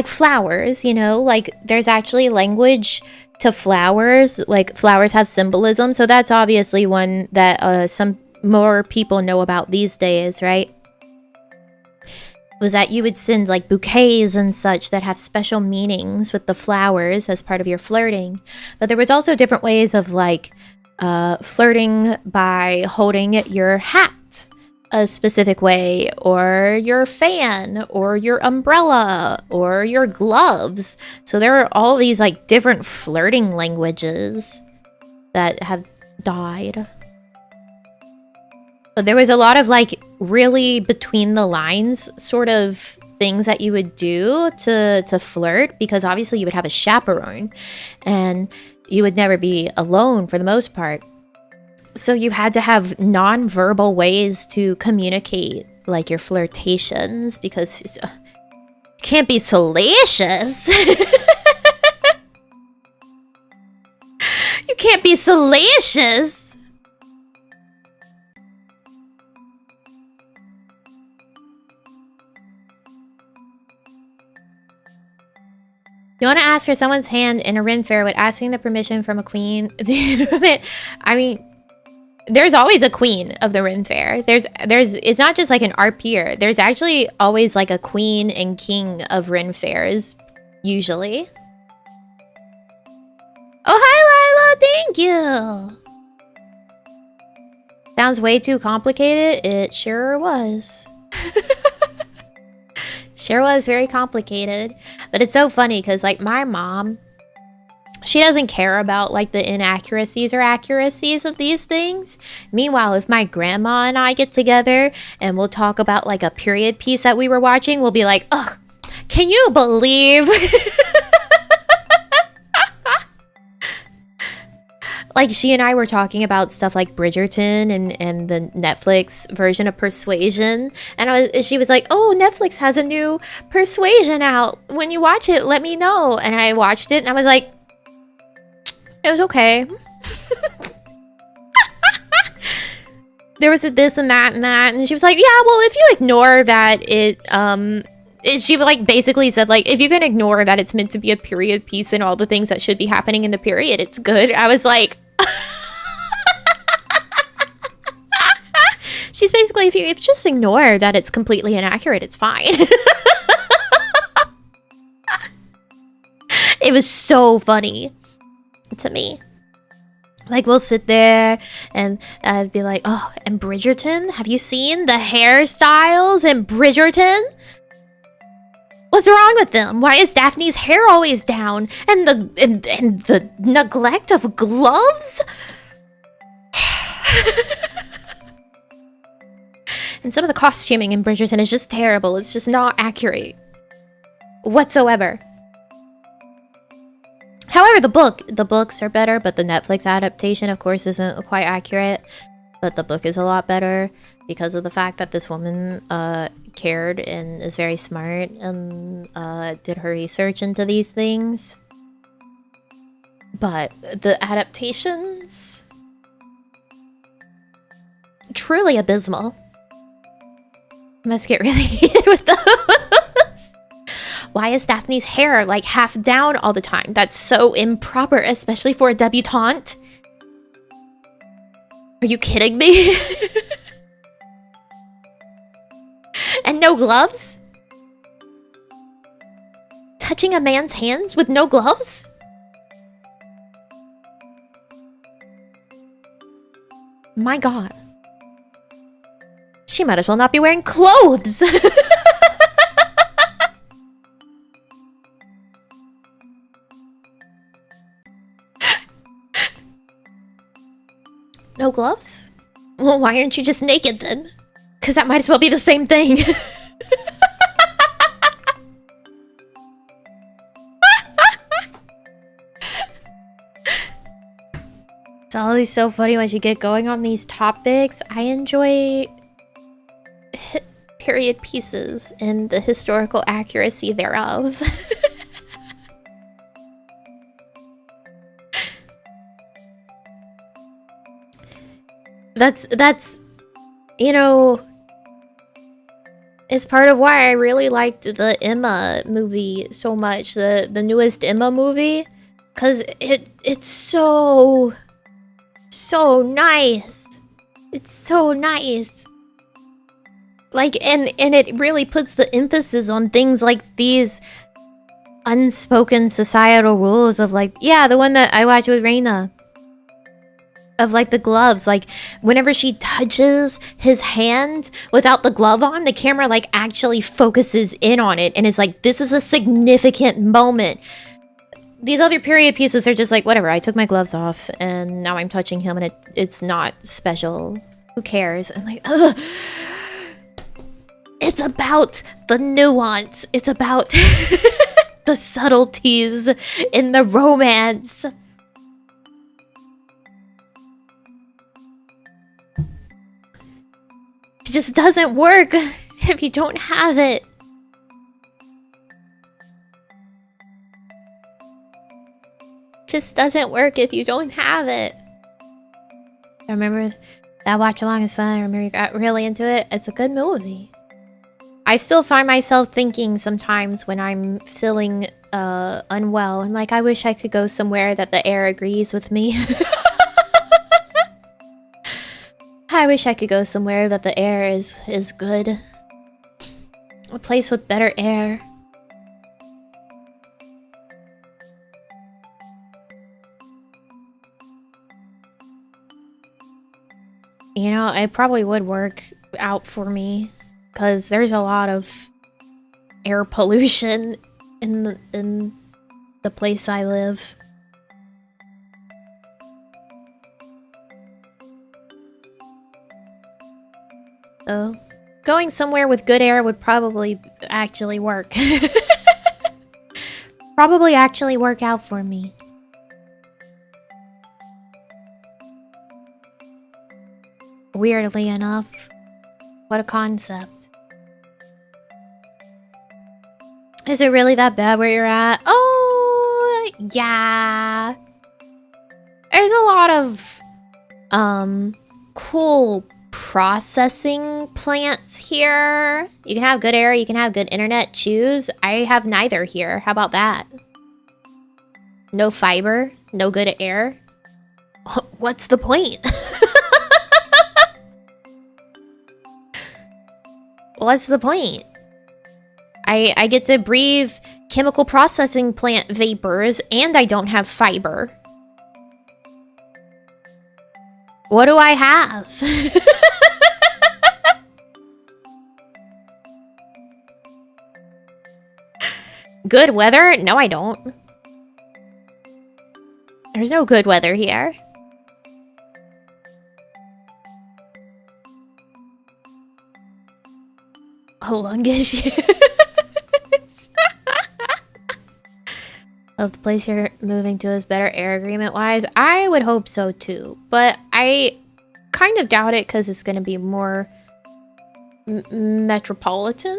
flowers, you know, like there's actually language to flowers. Like flowers have symbolism, so that's obviously one that some more people know about these days, right? Was that you would send like bouquets and such that have special meanings with the flowers as part of your flirting. But there was also different ways of like flirting by holding your hat a specific way, or your fan, or your umbrella, or your gloves. So there are all these like different flirting languages that have died. But there was a lot of like really between the lines sort of things that you would do to flirt, because obviously you would have a chaperone and you would never be alone for the most part. So you had to have non-verbal ways to communicate like your flirtations, because it can't be salacious. You can't be salacious. You want to ask for someone's hand in a Ren Fair with asking the permission from a queen. I mean, there's always a queen of the Ren Fair. There's it's not just like an RPer. There's actually always like a queen and king of Ren Fairs, usually. Oh, hi, Lila. Thank you. Sounds way too complicated. It sure was. Sure was very complicated. But it's so funny because like my mom, she doesn't care about like the inaccuracies or accuracies of these things. Meanwhile, if my grandma and I get together and we'll talk about like a period piece that we were watching, we'll be like, ugh, can you believe? Like she and I were talking about stuff like Bridgerton and the Netflix version of Persuasion. And she was like, oh, Netflix has a new Persuasion out. When you watch it, let me know. And I watched it and I was like, it was okay. There was a this and that and that. And she was like, yeah, well, if you ignore that she like basically said like, if you can ignore that it's meant to be a period piece and all the things that should be happening in the period, it's good. I was like, she's basically, if you just ignore that it's completely inaccurate, it's fine. It was so funny to me. Like we'll sit there and I'd be like, oh, and Bridgerton, have you seen the hairstyles in Bridgerton? What's wrong with them? Why is Daphne's hair always down? And the neglect of gloves? And some of the costuming in Bridgerton is just terrible. It's just not accurate whatsoever. However, the books are better, but the Netflix adaptation, of course, isn't quite accurate. But the book is a lot better because of the fact that this woman cared and is very smart and did her research into these things. But the adaptations, truly abysmal. I must get really heated with those. Why is Daphne's hair like half down all the time? That's so improper, especially for a debutante. Are you kidding me? And no gloves? Touching a man's hands with no gloves? My god. She might as well not be wearing clothes. No gloves? Well, why aren't you just naked then? Because that might as well be the same thing. It's always so funny once you get going on these topics. I enjoy period pieces and the historical accuracy thereof. That's you know, it's part of why I really liked the Emma movie so much, the newest Emma movie, cuz it's so nice. It's so nice. Like and it really puts the emphasis on things like these unspoken societal rules of like, yeah, the one that I watched with Reina. Of like the gloves, like whenever she touches his hand without the glove on, the camera like actually focuses in on it and is like, this is a significant moment. These other period pieces, they're just like, whatever, I took my gloves off and now I'm touching him and it's not special. Who cares? I'm like, ugh. It's about the nuance. It's about the subtleties in the romance. It just doesn't work if you don't have it. Just doesn't work if you don't have it. I remember that watch along is fun. I remember you got really into it. It's a good movie. I still find myself thinking sometimes when I'm feeling unwell. I'm like, I wish I could go somewhere that the air agrees with me. I wish I could go somewhere that the air is good. A place with better air. You know, it probably would work out for me because there's a lot of air pollution in the place I live. So, going somewhere with good air would probably actually work. Probably actually work out for me. Weirdly enough. What a concept. Is it really that bad where you're at? Oh, yeah. There's a lot of cool processing plants here. You can have good air, you can have good internet. Choose. I have neither here. How about that? No fiber, no good air. What's the point? What's the point? I get to breathe chemical processing plant vapors and I don't have fiber. What do I have? Good weather? No, I don't. There's no good weather here. A lung issue. Of the place you're moving to is better air agreement wise. I would hope so too, but I kind of doubt it because it's going to be more metropolitan.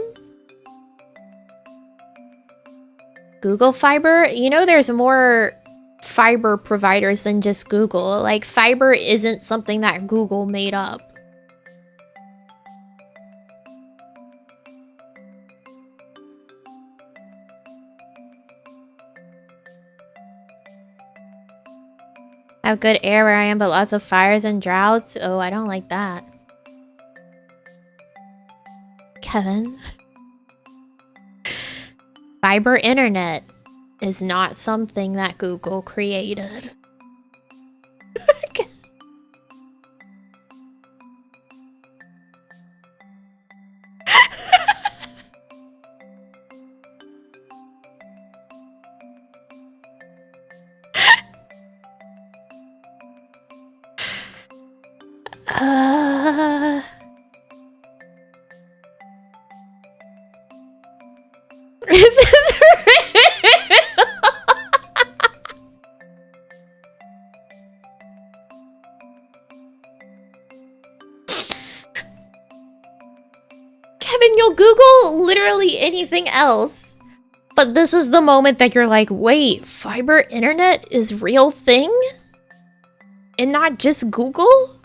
Google Fiber? You know, there's more fiber providers than just Google. Like, fiber isn't something that Google made up. I have good air where I am, but lots of fires and droughts. Oh, I don't like that. Kevin. Fiber internet is not something that Google created. This is real. Kevin, you'll Google literally anything else, but this is the moment that you're like, wait, fiber internet is real thing? And not just Google?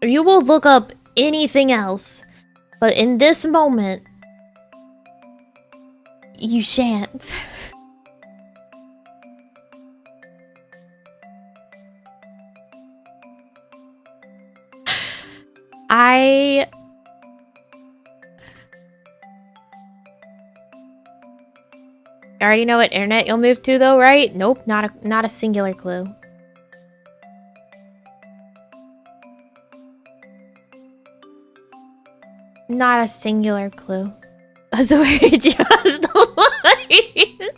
You will look up anything else, but in this moment, you shan't. I already know what internet you'll move to though, right? Nope, not a singular clue. Not a singular clue. That's where you just the line.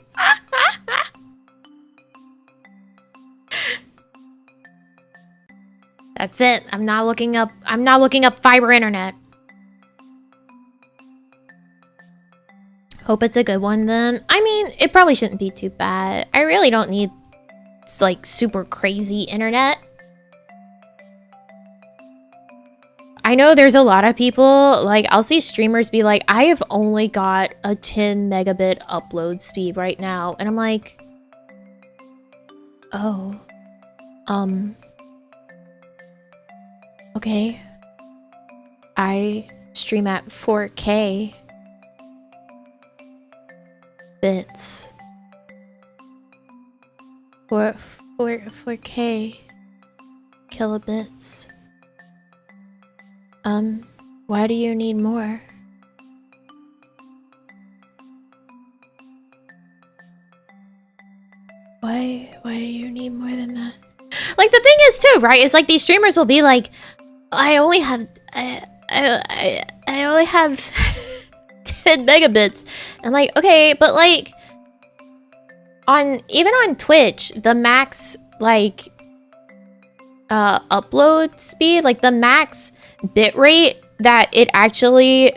That's it. I'm not looking up fiber internet. Hope it's a good one then. I mean, it probably shouldn't be too bad. I really don't need like super crazy internet. I know there's a lot of people, like, I'll see streamers be like, I have only got a 10 megabit upload speed right now. And I'm like, oh, okay. I stream at 4K bits. 4K kilobits. Why do you need more? Why do you need more than that? Like, the thing is too, right? It's like these streamers will be like, I only have 10 megabits. And like, okay, but like even on Twitch, the max like upload speed, like the max bitrate that it actually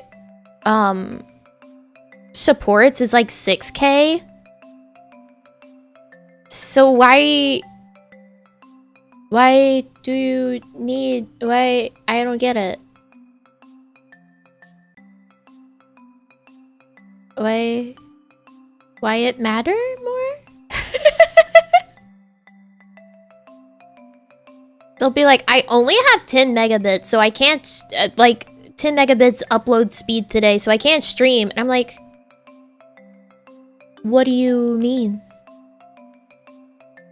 supports is like 6K. So why do you need, I don't get it. Why it matter more? They'll be like, I only have 10 megabits, so I can't, like, 10 megabits upload speed today, so I can't stream. And I'm like, what do you mean?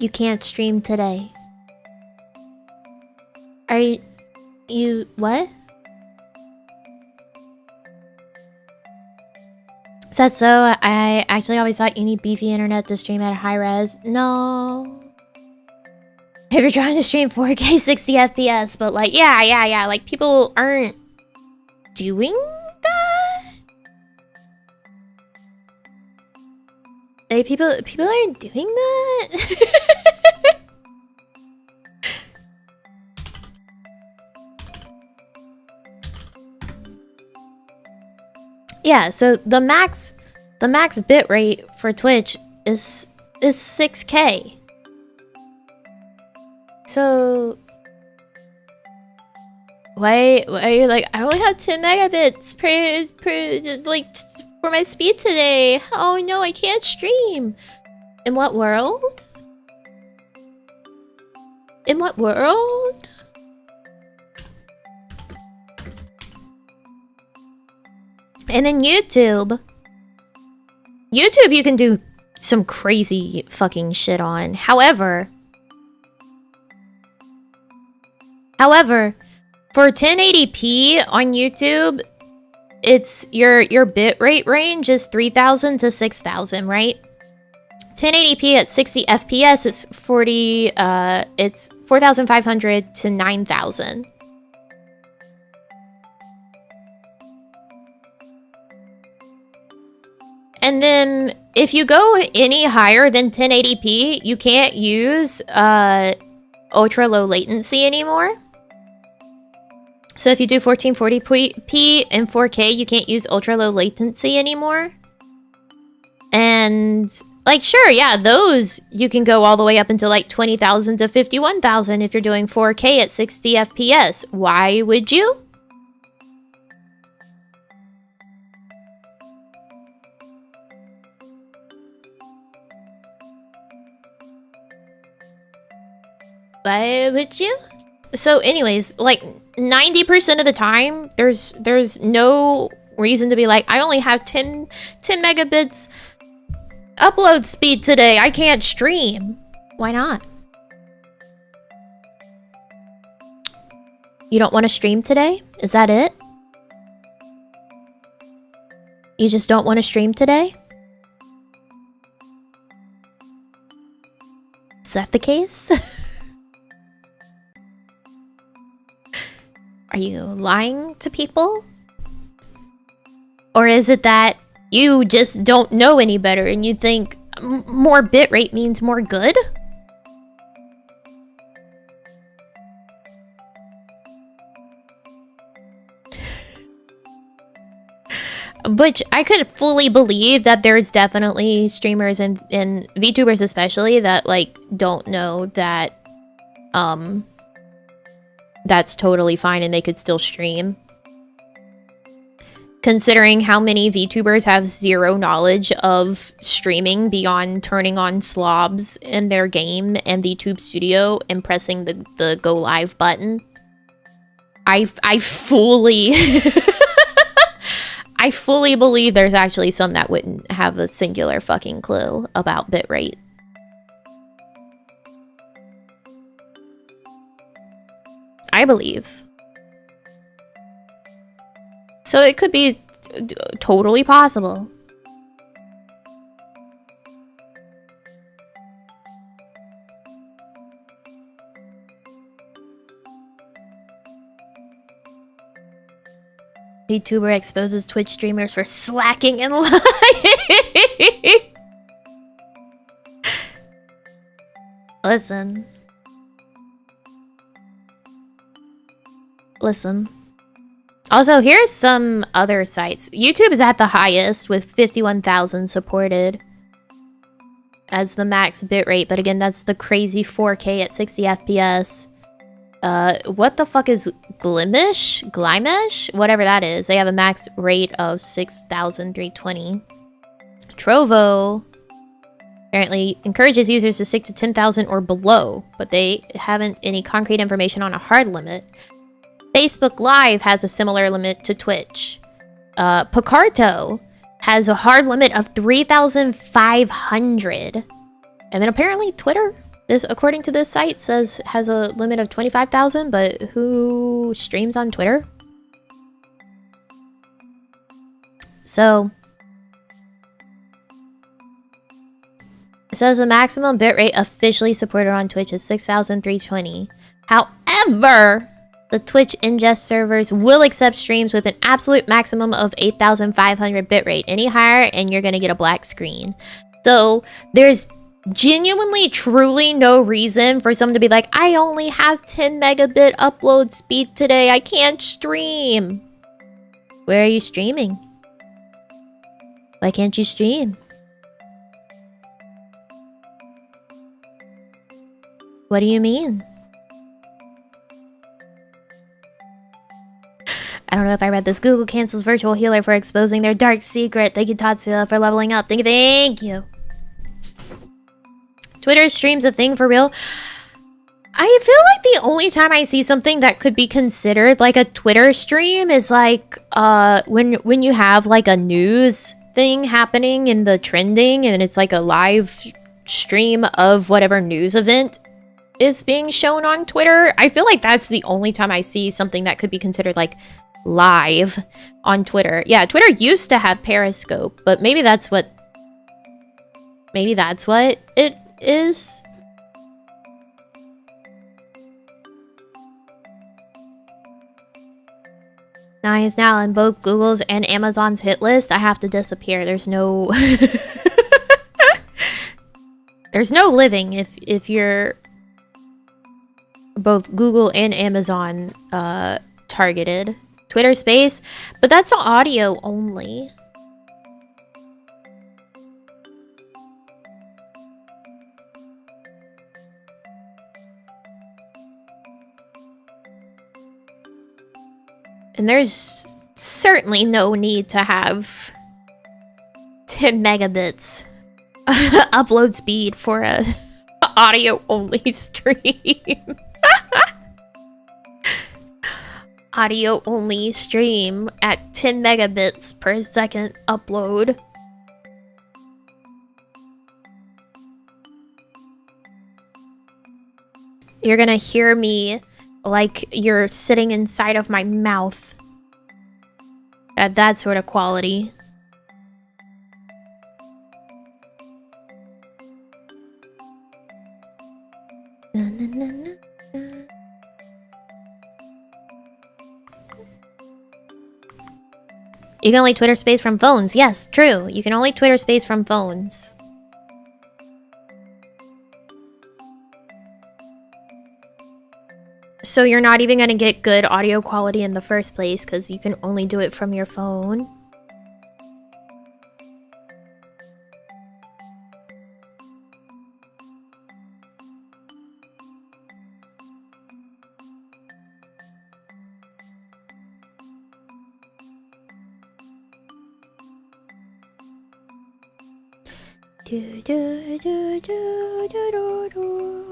You can't stream today? Are you, what? Is that so? I actually always thought you need beefy internet to stream at high res. No. If you're trying to stream 4K 60 FPS, but like, yeah, like people aren't doing that. Like people aren't doing that. Yeah, so the max bit rate for Twitch is 6K. So why like I only have 10 megabits per like for my speed today. Oh no, I can't stream. In what world? In what world? And then YouTube you can do some crazy fucking shit on. However, for 1080p on YouTube, it's your bit rate range is 3000 to 6000, right? 1080p at 60 FPS it's 4500 to 9000. And then if you go any higher than 1080p, you can't use ultra low latency anymore. So if you do 1440p and 4K, you can't use ultra low latency anymore. And like, sure, yeah, those you can go all the way up until like 20,000 to 51,000 if you're doing 4K at 60 FPS. Why would you? Why would you? So anyways, like 90% of the time, there's no reason to be like, I only have 10 megabits upload speed today. I can't stream. Why not? You don't want to stream today? Is that it? You just don't want to stream today? Is that the case? Are you lying to people? Or is it that you just don't know any better and you think more bitrate means more good? Which I could fully believe that there's definitely streamers and VTubers especially that like don't know that that's totally fine and they could still stream. Considering how many VTubers have zero knowledge of streaming beyond turning on slobs in their game and VTube Studio and pressing the go live button. I fully I fully believe there's actually some that wouldn't have a singular fucking clue about bitrate. I believe. So it could be totally possible. VTuber exposes Twitch streamers for slacking and lying. Listen. Also, here's some other sites. YouTube is at the highest with 51,000 supported as the max bitrate, but again, that's the crazy 4K at 60 FPS. What the fuck is Glimesh? Whatever that is. They have a max rate of 6,320. Trovo apparently encourages users to stick to 10,000 or below, but they haven't any concrete information on a hard limit. Facebook Live has a similar limit to Twitch. Picarto has a hard limit of 3,500. And then apparently Twitter, according to this site, says has a limit of 25,000, but who streams on Twitter? So it says the maximum bitrate officially supported on Twitch is 6,320. However, the Twitch ingest servers will accept streams with an absolute maximum of 8,500 bitrate. Any higher and you're gonna get a black screen. So there's genuinely, truly no reason for someone to be like, I only have 10 megabit upload speed today. I can't stream. Where are you streaming? Why can't you stream? What do you mean? I don't know if I read this. Google cancels virtual healer for exposing their dark secret. Thank you, Tatsuya, for leveling up. Thank you. Twitter streams a thing for real. I feel like the only time I see something that could be considered like a Twitter stream is like when you have like a news thing happening in the trending and it's like a live stream of whatever news event is being shown on Twitter. I feel like that's the only time I see something that could be considered like live on Twitter. Yeah, Twitter used to have Periscope, but maybe that's what it is. Nice. Now in both Google's and Amazon's hit list, I have to disappear. There's no there's no living if you're both Google and Amazon targeted. Twitter Space, but that's audio only. And there's certainly no need to have 10 megabits upload speed for a audio only stream. Audio only stream at 10 megabits per second upload. You're gonna hear me like you're sitting inside of my mouth. At that sort of quality. Na, na, na, na, na. You can only Twitter Space from phones. Yes, true. You can only Twitter Space from phones. So you're not even going to get good audio quality in the first place because you can only do it from your phone. Do, do, do, do, do, do, do.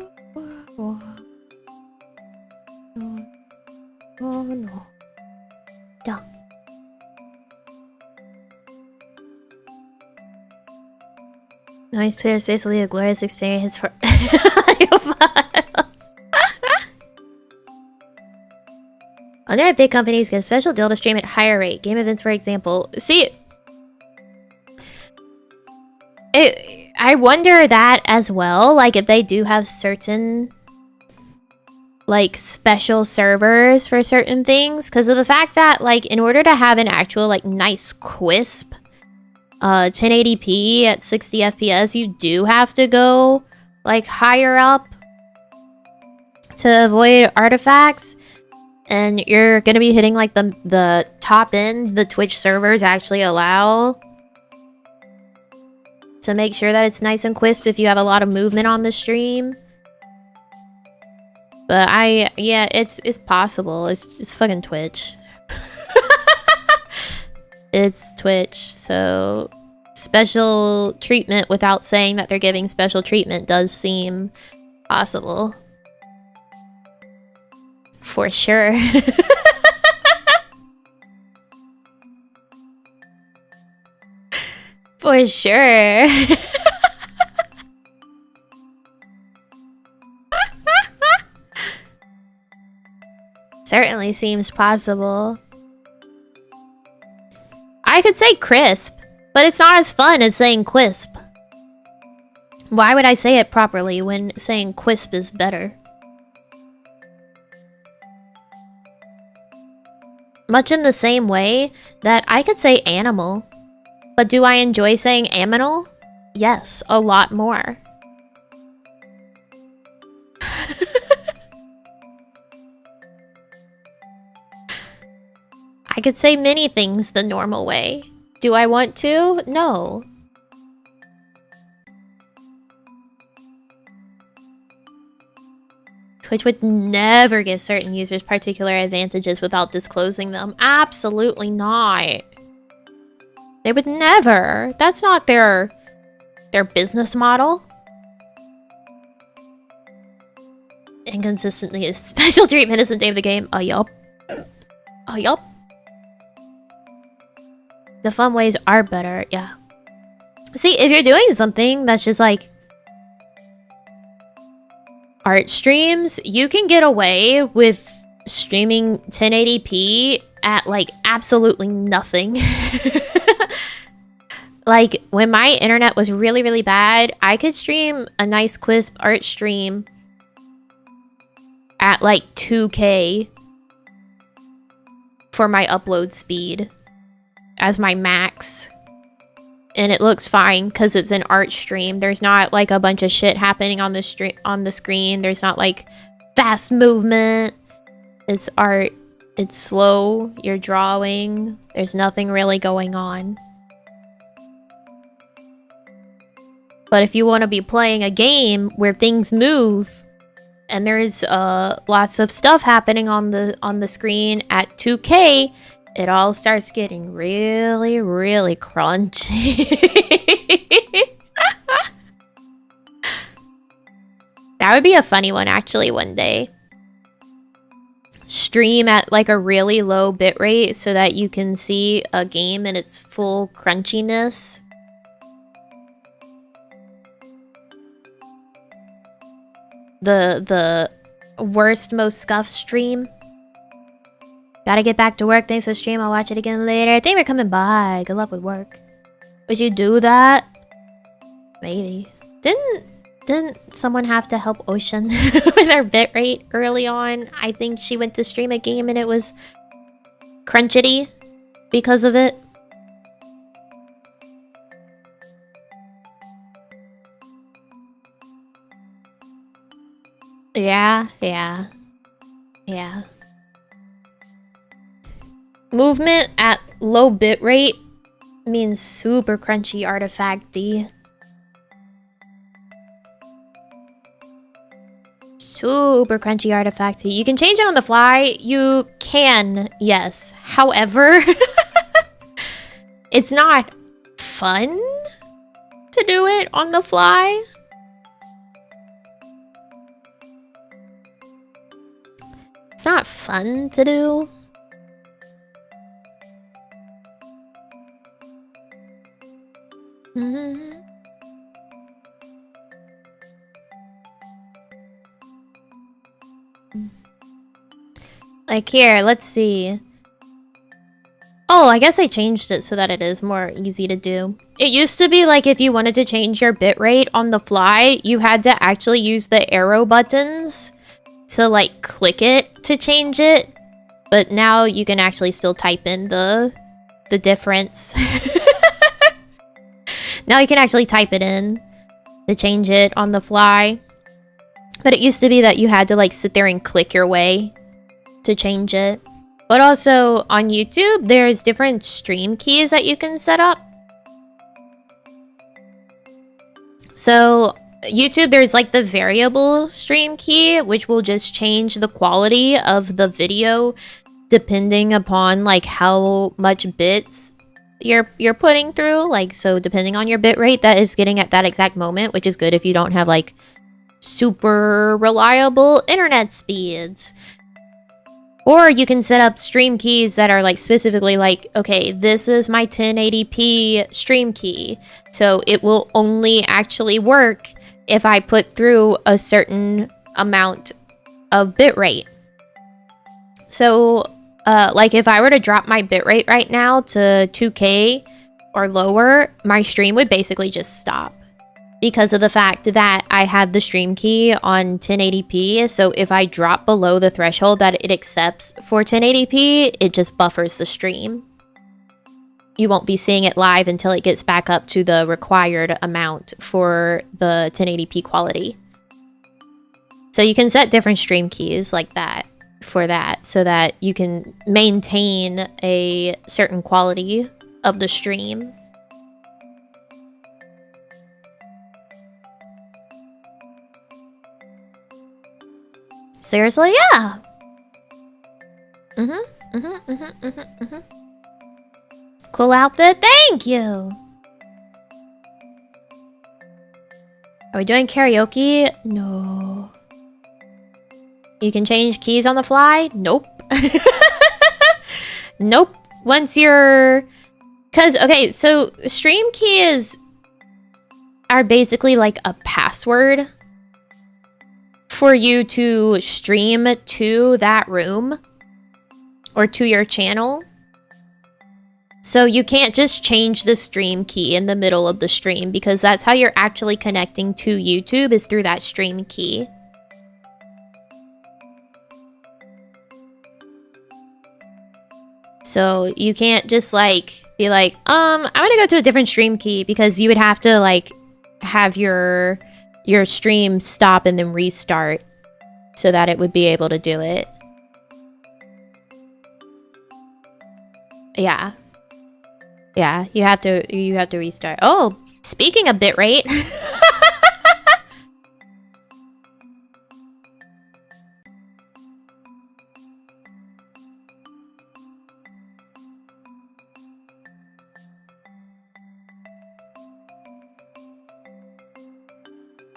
Oh no. Duh. Nice. Twitter Space will be a glorious experience for audiophiles. Other big companies get a special deal to stream at higher rate. Game events, for example. See, I wonder that as well. Like, if they do have certain like special servers for certain things, because of the fact that like in order to have an actual like nice crisp 1080p at 60 FPS, you do have to go like higher up to avoid artifacts, and you're gonna be hitting like the top end the Twitch servers actually allow to make sure that it's nice and crisp if you have a lot of movement on the stream. But yeah, it's possible. It's fucking Twitch. It's Twitch, so special treatment without saying that they're giving special treatment does seem possible. For sure. For sure. Certainly seems possible. I could say crisp, but it's not as fun as saying quisp. Why would I say it properly when saying quisp is better? Much in the same way that I could say animal, but do I enjoy saying aminal? Yes, a lot more. I could say many things the normal way. Do I want to? No. Twitch would never give certain users particular advantages without disclosing them. Absolutely not. They would never. That's not their business model. Inconsistently, special treatment isn't name of the game. Yup. Yup. The fun ways are better, yeah. See, if you're doing something that's just like art streams, you can get away with streaming 1080p at like absolutely nothing. Like when my internet was really, really bad, I could stream a nice crisp art stream at like 2K for my upload speed as my max. And it looks fine because it's an art stream. There's not like a bunch of shit happening on the screen. There's not like fast movement. It's art. It's slow. You're drawing. There's nothing really going on. But if you want to be playing a game where things move and there's lots of stuff happening on the screen at 2K, it all starts getting really, really crunchy. That would be a funny one, actually, one day. Stream at, like, a really low bitrate so that you can see a game in its full crunchiness. The worst, most scuffed stream. Gotta get back to work. Thanks for the stream. I'll watch it again later. Thank you for coming by. Good luck with work. Would you do that? Maybe. Didn't someone have to help Ocean with her bitrate early on? I think she went to stream a game and it was crunchity because of it. Yeah. Movement at low bitrate means super crunchy artifacty. Super crunchy artifacty. You can change it on the fly. You can, yes. However, it's not fun to do it on the fly. It's not fun to do. Like here, let's see. Oh, I guess I changed it so that it is more easy to do. It used to be like if you wanted to change your bitrate on the fly, you had to actually use the arrow buttons to like click it to change it. But now you can actually still type in the difference. Now you can actually type it in to change it on the fly. But it used to be that you had to like sit there and click your way to change it. But also on YouTube, there's different stream keys that you can set up. So YouTube, there's like the variable stream key, which will just change the quality of the video depending upon like how much bits you're putting through. Like, so depending on your bit rate that is getting at that exact moment, which is good if you don't have like super reliable internet speeds. Or you can set up stream keys that are like specifically like, okay, this is my 1080p stream key. So it will only actually work if I put through a certain amount of bitrate. So like if I were to drop my bitrate right now to 2K or lower, my stream would basically just stop. Because of the fact that I have the stream key on 1080p, so if I drop below the threshold that it accepts for 1080p, it just buffers the stream. You won't be seeing it live until it gets back up to the required amount for the 1080p quality. So you can set different stream keys like that for that, so that you can maintain a certain quality of the stream. Seriously, yeah. Cool outfit, thank you. Are we doing karaoke? No. You can change keys on the fly? Nope. Nope. Once you're... Cause, okay, so stream keys are basically like a password for you to stream to that room or to your channel. So you can't just change the stream key in the middle of the stream because that's how you're actually connecting to YouTube, is through that stream key. So you can't just like be like, I'm gonna go to a different stream key, because you would have to like have your stream stop and then restart so that it would be able to do it. Yeah. Yeah, you have to restart. Oh, speaking of bitrate.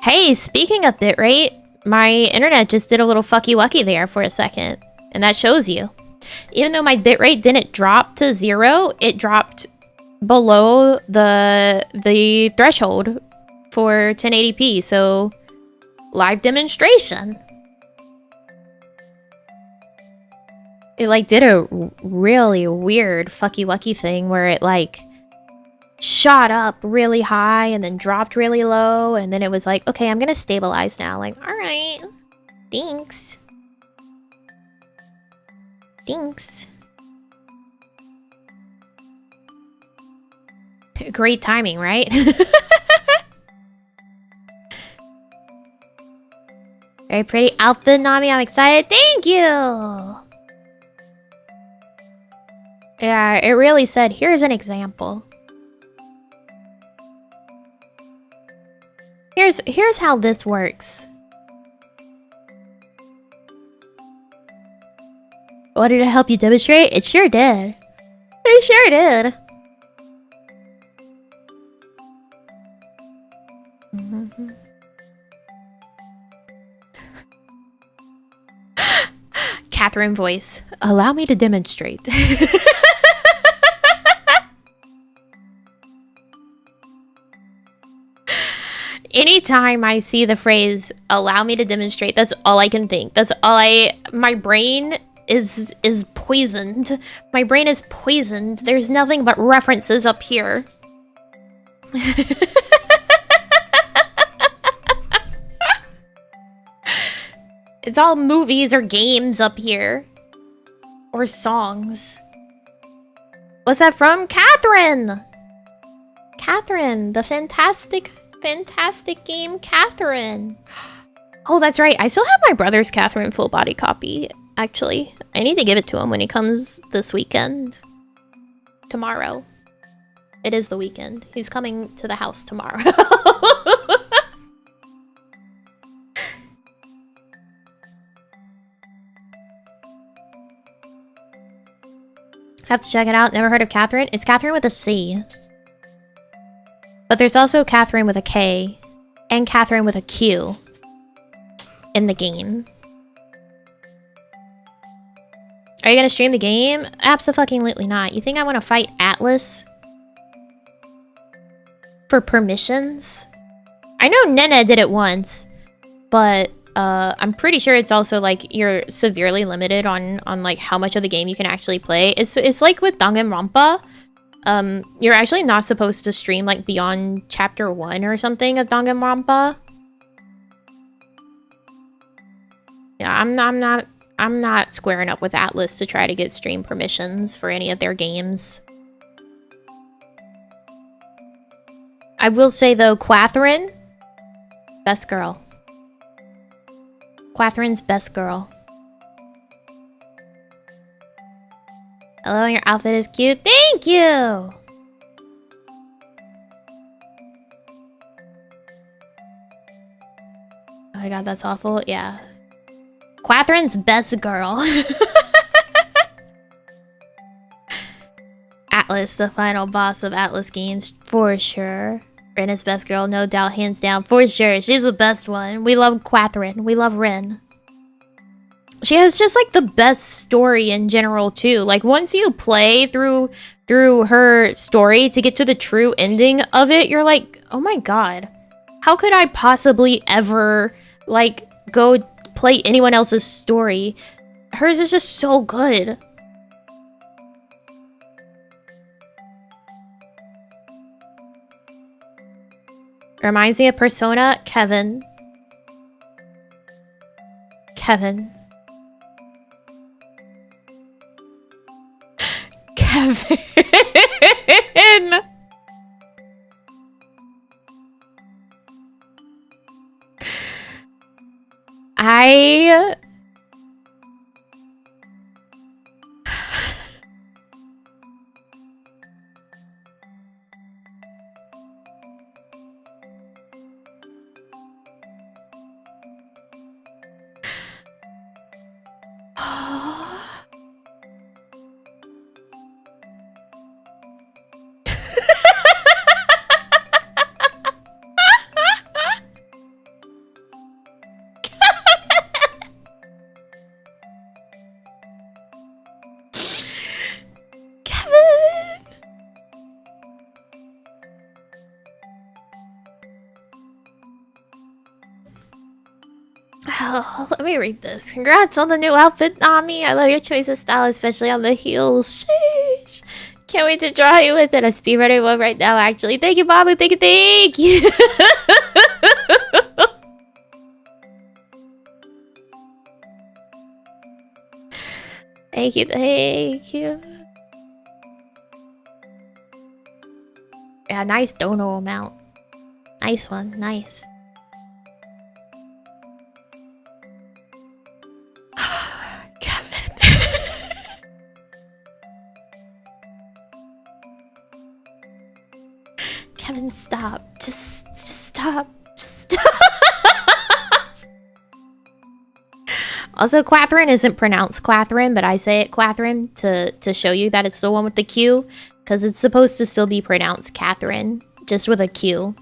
Hey, speaking of bitrate, my internet just did a little fucky wucky there for a second, and that shows you. Even though my bitrate didn't drop to 0, it dropped below the threshold for 1080p. So, live demonstration. It like did a really weird fucky wucky thing where it like shot up really high and then dropped really low, and then it was like, okay, I'm gonna stabilize now. Like, all right, thanks. Thanks. Great timing, right? Very pretty outfit, Nami. I'm excited. Thank you. Yeah, it really said, here's an example. Here's how this works. What, did it help you demonstrate? It sure did. It sure did. Catherine voice. Allow me to demonstrate. Anytime I see the phrase "allow me to demonstrate," that's all I can think. That's all my brain is poisoned. My brain is poisoned. There's nothing but references up here. It's all movies or games up here. Or songs. What's that from? Catherine! Catherine, the fantastic game Catherine. Oh, that's right. I still have my brother's Catherine full body copy, actually. I need to give it to him when he comes this weekend. Tomorrow. It is the weekend. He's coming to the house tomorrow. Have to check it out. Never heard of Catherine? It's Catherine with a C. But there's also Catherine with a K and Catherine with a Q in the game. Are you gonna stream the game? Absolutely not. You think I want to fight Atlas for permissions? I know Nene did it once, but I'm pretty sure it's also like you're severely limited on like how much of the game you can actually play. It's like with Danganronpa. You're actually not supposed to stream like beyond chapter 1 or something of Danganronpa. Yeah, I'm not squaring up with Atlas to try to get stream permissions for any of their games. I will say though, Catherine, best girl. Catherine's best girl. Hello, your outfit is cute. Thank you! my god, that's awful. Yeah. Quatherin's best girl. Atlas, the final boss of Atlas games, for sure. Ren is best girl, no doubt, hands down, for sure. She's the best one. We love Quatherin. We love Ren. She has just like the best story in general too. Like once you play through her story to get to the true ending of it, you're like, oh my god, how could I possibly ever like go play anyone else's story? Hers is just so good. Reminds me of Persona. Kevin. Kevin. Kevin. I Oh, let me read this. Congrats on the new outfit, Nami. I love your choice of style, especially on the heels. Sheesh. Can't wait to draw you with it. A speedrunner one right now, actually. Thank you, Bobby. Thank you, thank you. Thank you, thank you. Yeah, nice dono amount. Nice one, nice. Kevin, stop. Just stop. Just stop. Also, Quatherin isn't pronounced Quatherin, but I say it Quatherin to show you that it's the one with the Q, because it's supposed to still be pronounced Catherine, just with a Q.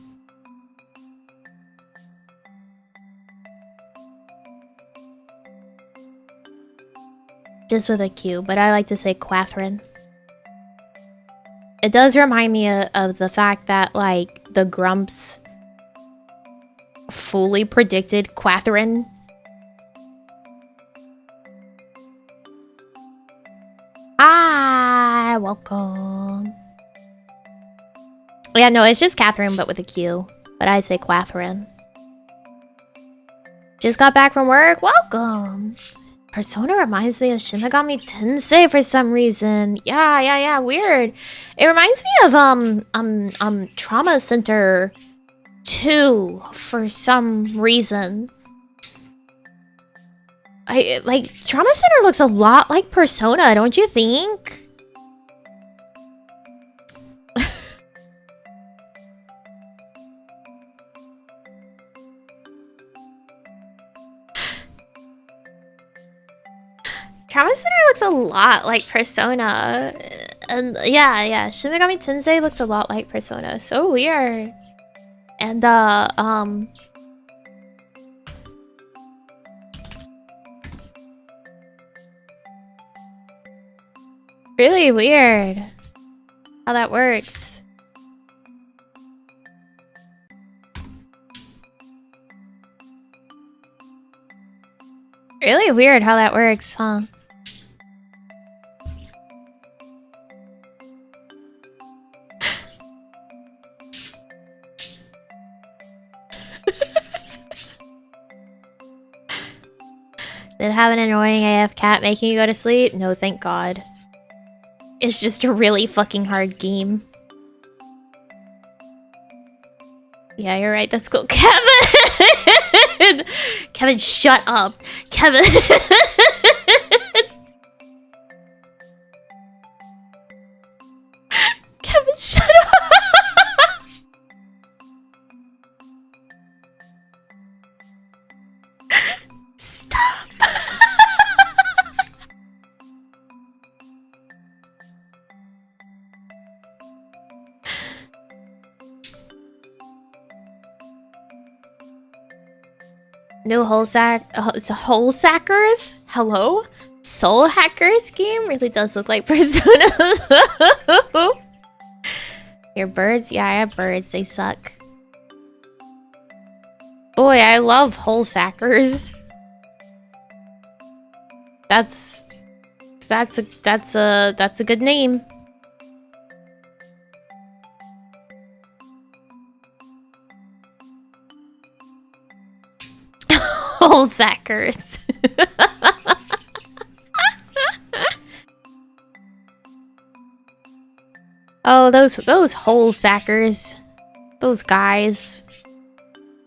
Just with a Q, but I like to say Quatherin. It does remind me of the fact that, like, the Grumps fully predicted Quatherin. Hi, welcome. Yeah, no, it's just Catherine, but with a Q. But I say Quatherin. Just got back from work. Welcome. Persona reminds me of Shin Megami Tensei for some reason. Yeah, weird. It reminds me of Trauma Center 2 for some reason. Like Trauma Center looks a lot like Persona, don't you think? Trauma Center looks a lot like Persona. And yeah, Shin Megami Tensei looks a lot like Persona. So weird. And really weird how that works. Really weird how that works, huh? Did it have an annoying AF cat making you go to sleep? No, thank God. It's just a really fucking hard game. Yeah, you're right. That's cool. Kevin! Kevin, shut up. Kevin! Kevin, shut up! up! New whole sackers? Hello? Soul Hackers game really does look like Persona. Your birds? Yeah, I have birds. They suck. Boy, I love whole sackers. That's a good name. Whole sackers. Oh, those whole sackers. Those guys.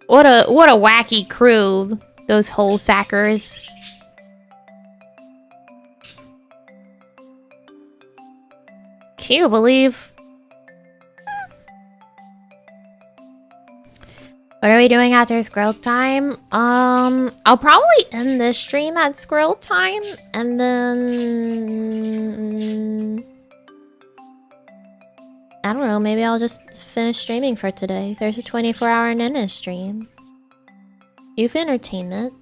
What a wacky crew, those whole sackers. Can you believe? What are we doing after squirrel time? I'll probably end this stream at squirrel time, and then I don't know, maybe I'll just finish streaming for today. There's a 24-hour Nina stream. You've entertainment.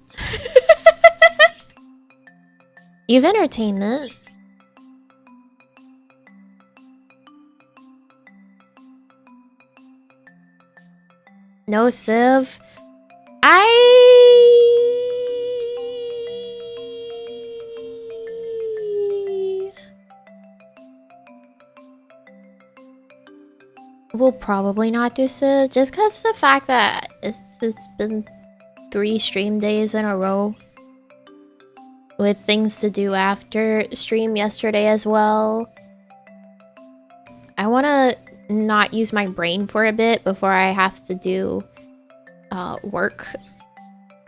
You've entertainment. No Civ. Will probably not do Civ, just because the fact that it's been 3 stream days in a row with things to do after stream yesterday as well. I want to not use my brain for a bit before I have to do work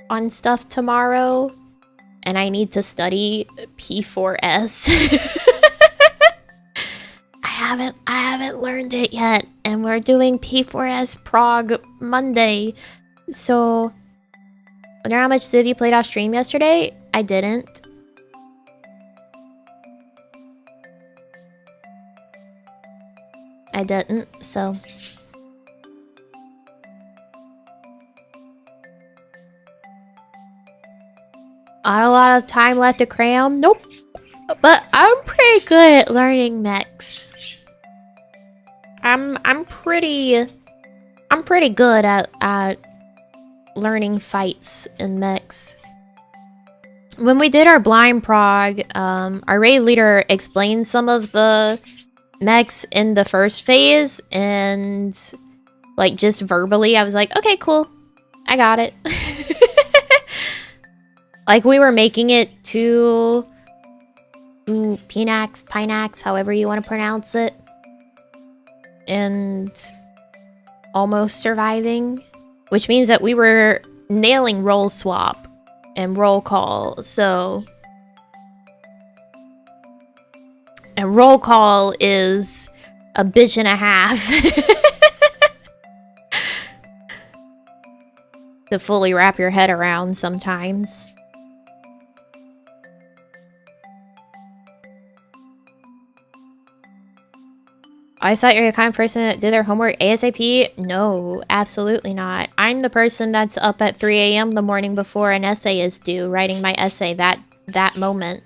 on stuff tomorrow, and I need to study P4S. I haven't learned it yet, and we're doing P4S Prog Monday. So, wonder how much Civ you played off stream yesterday? I didn't. I didn't, so. Not a lot of time left to cram. Nope. But I'm pretty good at learning mechs. I'm pretty good at learning fights and mechs. When we did our blind prog, our raid leader explained some of the mechs in the first phase, and like just verbally I was like, okay, cool, I got it. Like we were making it to Pinax, however you want to pronounce it, and almost surviving, which means that we were nailing roll swap and roll call. So a roll call is a bitch and a half to fully wrap your head around sometimes. I thought you're the kind of person that did their homework ASAP. No, absolutely not. I'm the person that's up at 3 a.m. the morning before an essay is due, writing my essay that moment.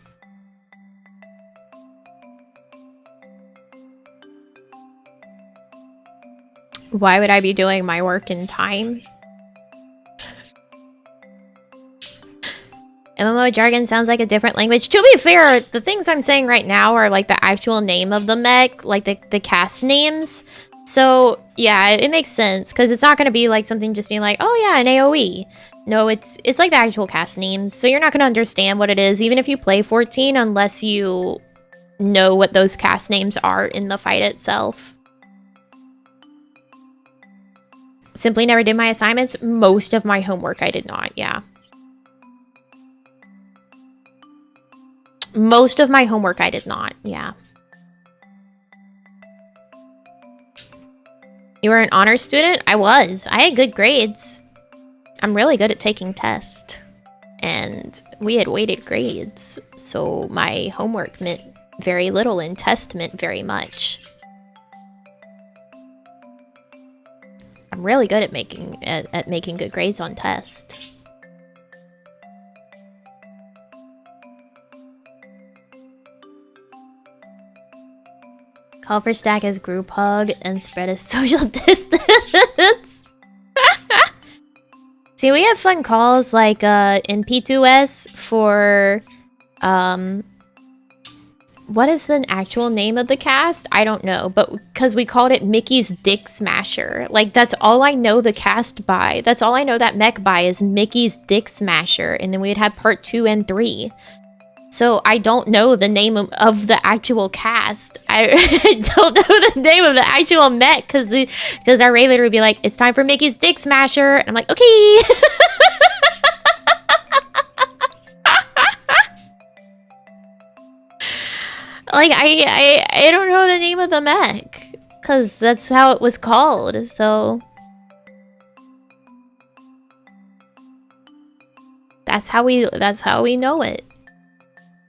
Why would I be doing my work in time? MMO jargon sounds like a different language. To be fair, the things I'm saying right now are like the actual name of the mech, like the cast names. So yeah, it makes sense, because it's not going to be like something just being like, oh yeah, an AoE. No, it's like the actual cast names. So you're not going to understand what it is, even if you play 14, unless you know what those cast names are in the fight itself. Simply never did my assignments. Most of my homework I did not, yeah. Most of my homework I did not, yeah. You were an honor student? I was. I had good grades. I'm really good at taking tests. And we had weighted grades, so my homework meant very little and test meant very much. I'm really good at making good grades on test. Call for stack as group hug and spread as social distance. See, we have fun calls like in P2S for what is the actual name of the cast? I don't know, but because we called it Mickey's Dick Smasher. Like, that's all I know the cast by. That's all I know that mech by is Mickey's Dick Smasher. And then we'd have part 2 and 3. So I don't know the name of the actual cast. I don't know the name of the actual mech because our raid leader would be like, it's time for Mickey's Dick Smasher. And I'm like, okay. Like, I don't know the name of the mech because that's how it was called. So that's how we know it.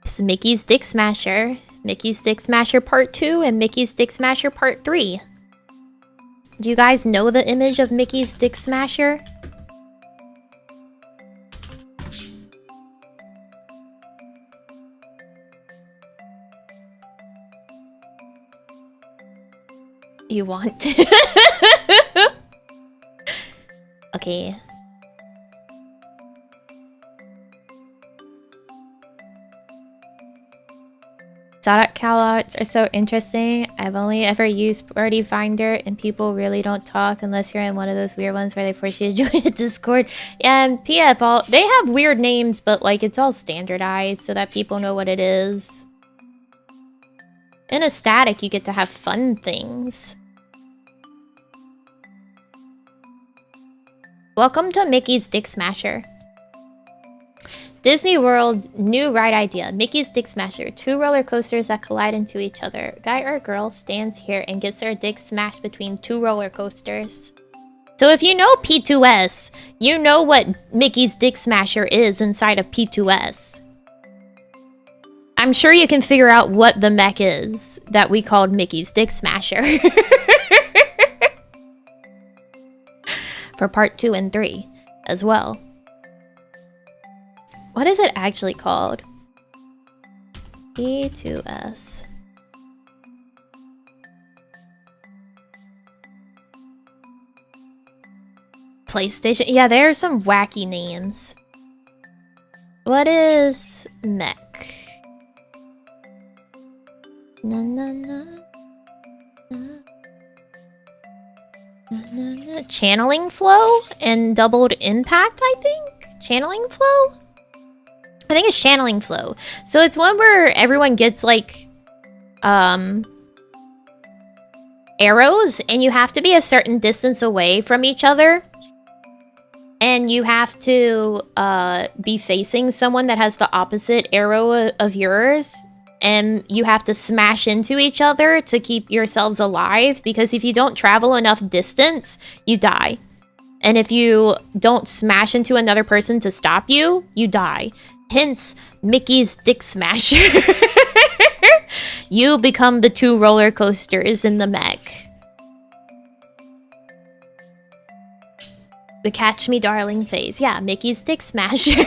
It's Mickey's Dick Smasher, Mickey's Dick Smasher Part 2, and Mickey's Dick Smasher Part 3. Do you guys know the image of Mickey's Dick Smasher? You want to? Okay. Shout-out callouts are so interesting. I've only ever used Party Finder, and people really don't talk unless you're in one of those weird ones where they force you to join a Discord. Yeah, and PF, they have weird names, but like it's all standardized so that people know what it is. In a static, you get to have fun things. Welcome to Mickey's Dick Smasher. Disney World, new ride idea. Mickey's Dick Smasher. 2 roller coasters that collide into each other. Guy or girl stands here and gets their dick smashed between 2 roller coasters. So if you know P2S, you know what Mickey's Dick Smasher is inside of P2S. I'm sure you can figure out what the mech is that we called Mickey's Dick Smasher. For part 2 and 3 as well. What is it actually called? P2S. PlayStation. Yeah, there are some wacky names. What is mech? Na na na. Channeling flow and doubled impact, I think? Channeling flow? I think it's channeling flow. So it's one where everyone gets like arrows and you have to be a certain distance away from each other. And you have to be facing someone that has the opposite arrow of yours. And you have to smash into each other to keep yourselves alive. Because if you don't travel enough distance, you die. And if you don't smash into another person to stop you, you die. Hence, Mickey's Dick Smasher. You become the 2 roller coasters in the mech. The Catch Me Darling phase. Yeah, Mickey's Dick Smasher.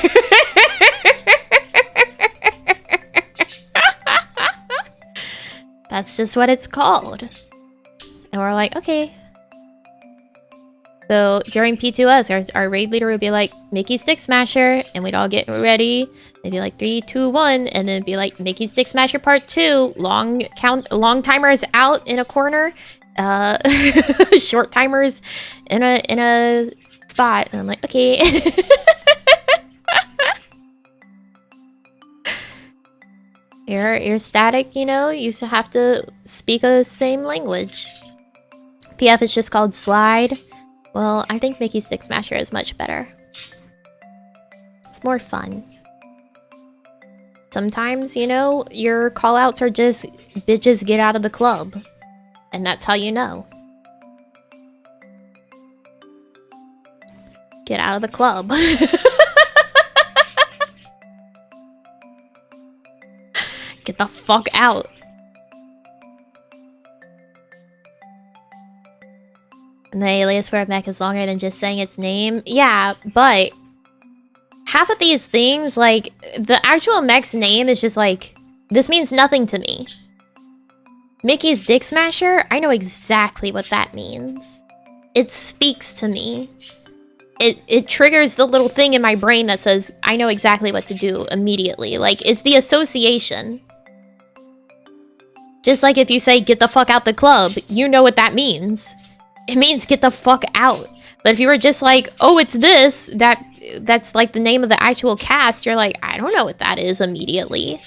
That's just what it's called. And we're like, okay. So during P2S, our raid leader would be like, Mickey's Dick Smasher, and we'd all get ready. It'd be like 3, 2, 1, and then it'd be like Mickey's Dick Smasher Part 2. Long timers out in a corner. Short timers in a spot. And I'm like, okay. You're static, you know? You used to have to speak the same language. PF is just called Slide. Well, I think Mickey's Dick Smasher is much better. It's more fun. Sometimes, you know, your callouts are just bitches get out of the club. And that's how you know. Get out of the club. Get the fuck out. And the alias for a mech is longer than just saying its name. Yeah, but half of these things, like, the actual mech's name is just like, this means nothing to me. Mickey's Dick Smasher, I know exactly what that means. It speaks to me. It triggers the little thing in my brain that says, I know exactly what to do immediately. Like, it's the association. Just like if you say, get the fuck out the club, you know what that means. It means get the fuck out. But if you were just like, oh, it's this, that's like the name of the actual cast, you're like, I don't know what that is immediately.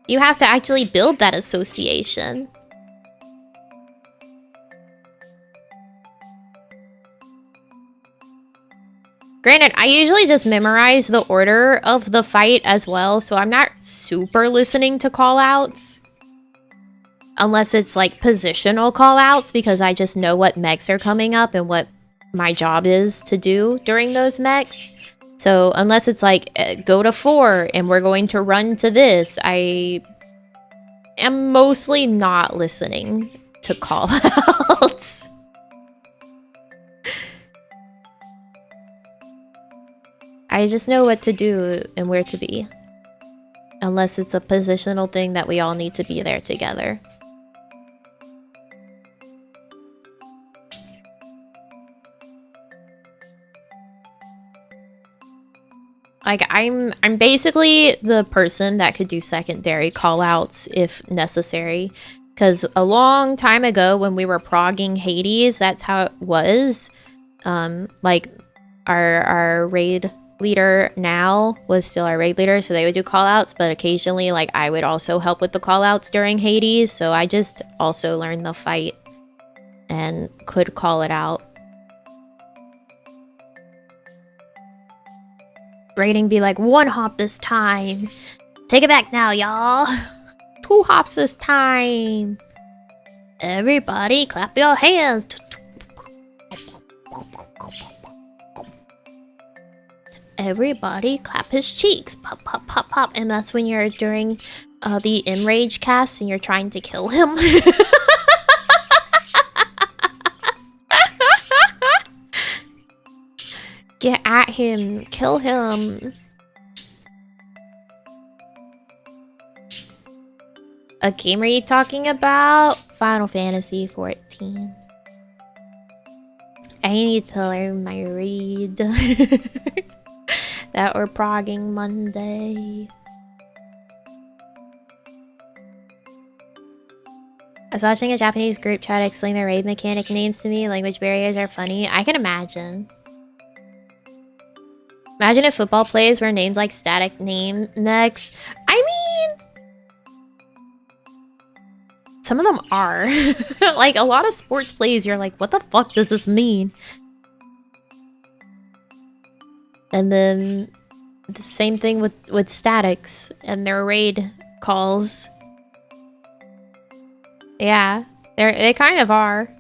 You have to actually build that association. Granted, I usually just memorize the order of the fight as well, so I'm not super listening to callouts. Unless it's like positional callouts, because I just know what mechs are coming up and what my job is to do during those mechs. So unless it's like, go to 4 and we're going to run to this, I am mostly not listening to callouts. I just know what to do and where to be. Unless it's a positional thing that we all need to be there together. Like, I'm basically the person that could do secondary callouts if necessary. Because a long time ago when we were progging Hades, that's how it was. Like, our raid leader now was still our raid leader, so they would do callouts, but occasionally, like, I would also help with the callouts during Hades, so I just also learned the fight and could call it out. Rating be like, 1 hop this time. Take it back now, y'all. 2 hops this time. Everybody clap your hands. Everybody clap his cheeks. Pop, pop, pop, pop. And that's when you're during the Enrage cast and you're trying to kill him. Get at him. Kill him. A game are you talking about? Final Fantasy 14. I need to learn my read. That we're progging Monday. I was watching a Japanese group try to explain their raid mechanic names to me. Language barriers are funny. I can imagine. Imagine if football plays were named like static name mechs. I mean, some of them are. Like, a lot of sports plays, you're like, what the fuck does this mean? And then the same thing with statics and their raid calls. Yeah, they kind of are.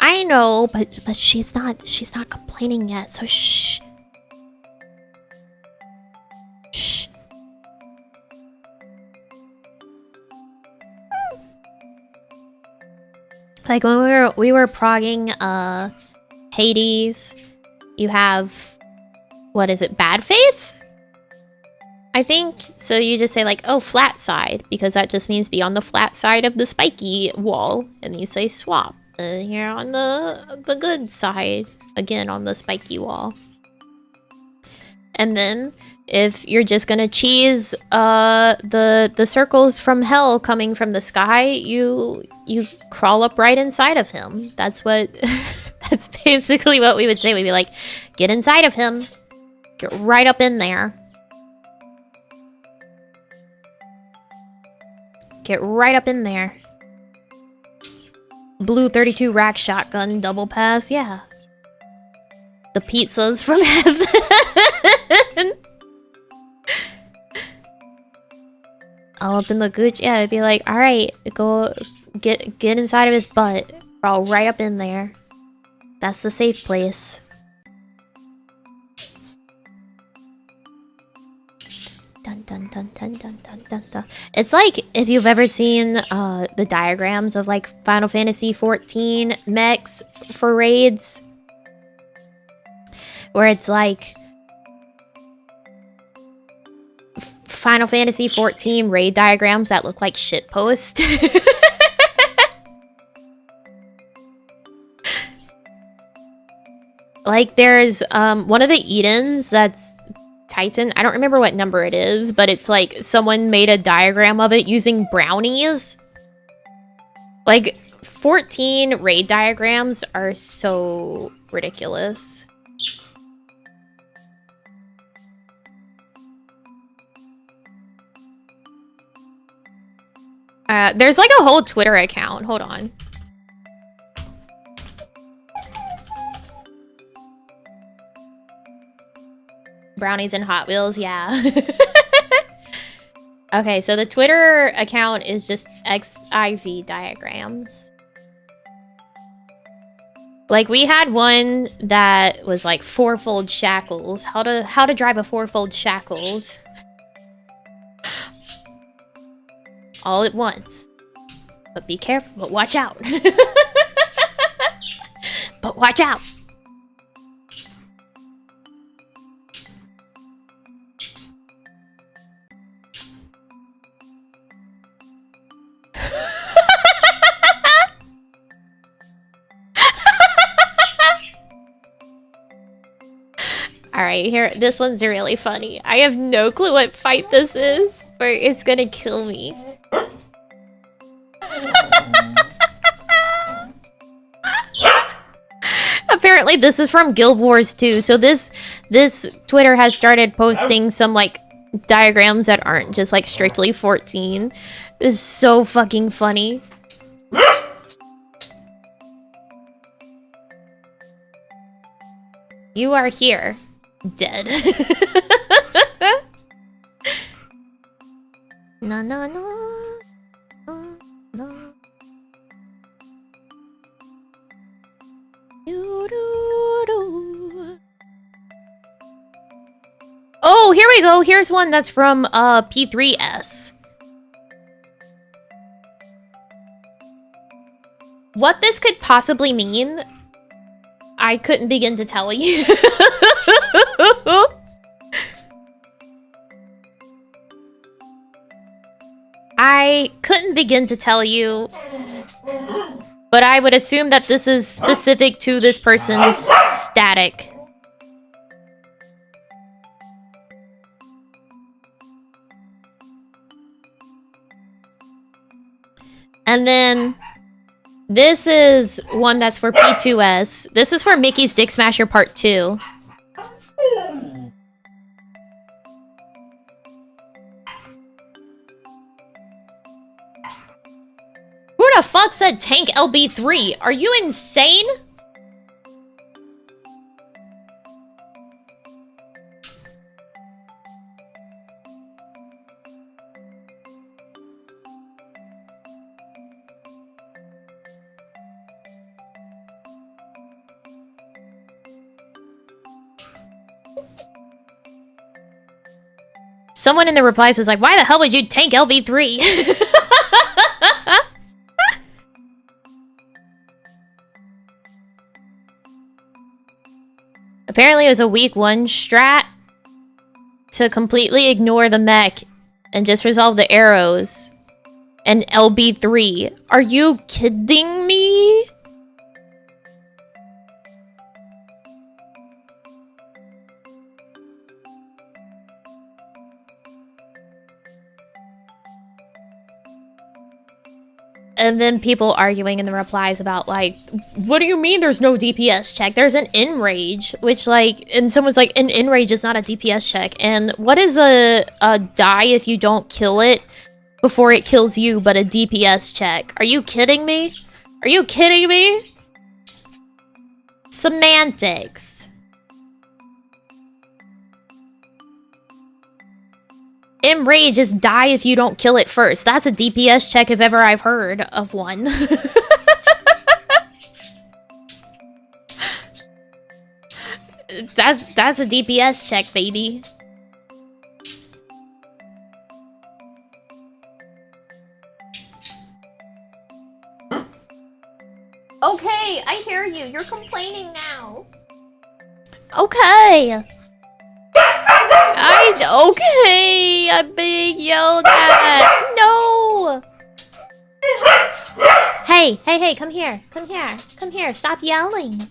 I know, but she's not complaining yet, so shh. Shh. Like when we were progging Hades, you have, what is it, Bad Faith? I think. So you just say like, oh, flat side, because that just means be on the flat side of the spiky wall. And you say swap. You're on the good side, again on the spiky wall. And then if you're just gonna cheese the circles from hell coming from the sky, you crawl up right inside of him. That's what that's basically what we would say. We'd be like, get inside of him. Get right up in there. Get right up in there. Blue 32 rack shotgun double pass, yeah. The pizzas from heaven. All up in the gooch. Yeah, it'd be like, alright, go get inside of his butt. Crawl right up in there. That's the safe place. Dun, dun, dun, dun, dun, dun, dun. It's like if you've ever seen the diagrams of like Final Fantasy 14 mechs for raids, where it's like Final Fantasy 14 raid diagrams that look like shitpost. Like there's one of the Edens that's Titan. I don't remember what number it is, but it's like someone made a diagram of it using brownies. Like 14 raid diagrams are so ridiculous. There's like a whole Twitter account. Hold on. Brownies and Hot Wheels, yeah. Okay, so the Twitter account is just FFXIV diagrams. Like we had one that was like fourfold shackles. How to drive a fourfold shackles. All at once. But be careful, but watch out. But watch out. Alright, here, this one's really funny. I have no clue what fight this is, but it's gonna kill me. Apparently this is from Guild Wars 2, so this Twitter has started posting some, like, diagrams that aren't just, like, strictly 14. It's so fucking funny. You are here. Dead. Na na na. Na. Oh, here we go. Here's one that's from P3S. What this could possibly mean, I couldn't begin to tell you. I couldn't begin to tell you, but I would assume that this is specific to this person's static. And then this is one that's for P2S. This is for Mickey's Dick Smasher Part 2. Who the fuck said Tank LB3? Are you insane? Someone in the replies was like, why the hell would you tank LB3? Apparently it was a week 1 strat to completely ignore the mech and just resolve the arrows. And LB3. Are you kidding me? And then people arguing in the replies about, like, what do you mean there's no DPS check? There's an enrage, which, like, and someone's like, an enrage is not a DPS check. And what is a die if you don't kill it before it kills you, but a DPS check? Are you kidding me? Are you kidding me? Semantics. Enrage is die if you don't kill it first. That's a DPS check if ever I've heard of one. That's a DPS check, baby. complaining now. Okay. Okay. I'm being yelled at. No. Hey, come here. Come here. Stop yelling.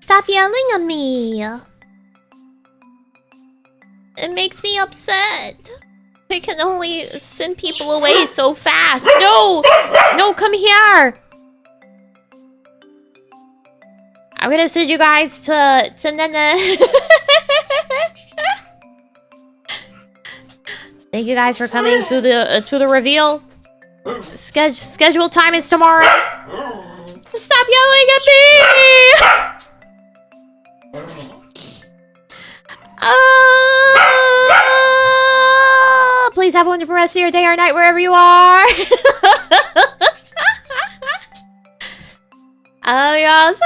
Stop yelling at me. It makes me upset. I can only send people away so fast. No, come here. I'm gonna send you guys to Nana. Thank you guys for coming to the reveal. Scheduled time is tomorrow. Stop yelling at me. Please have a wonderful rest of your day or night wherever you are. I love y'all so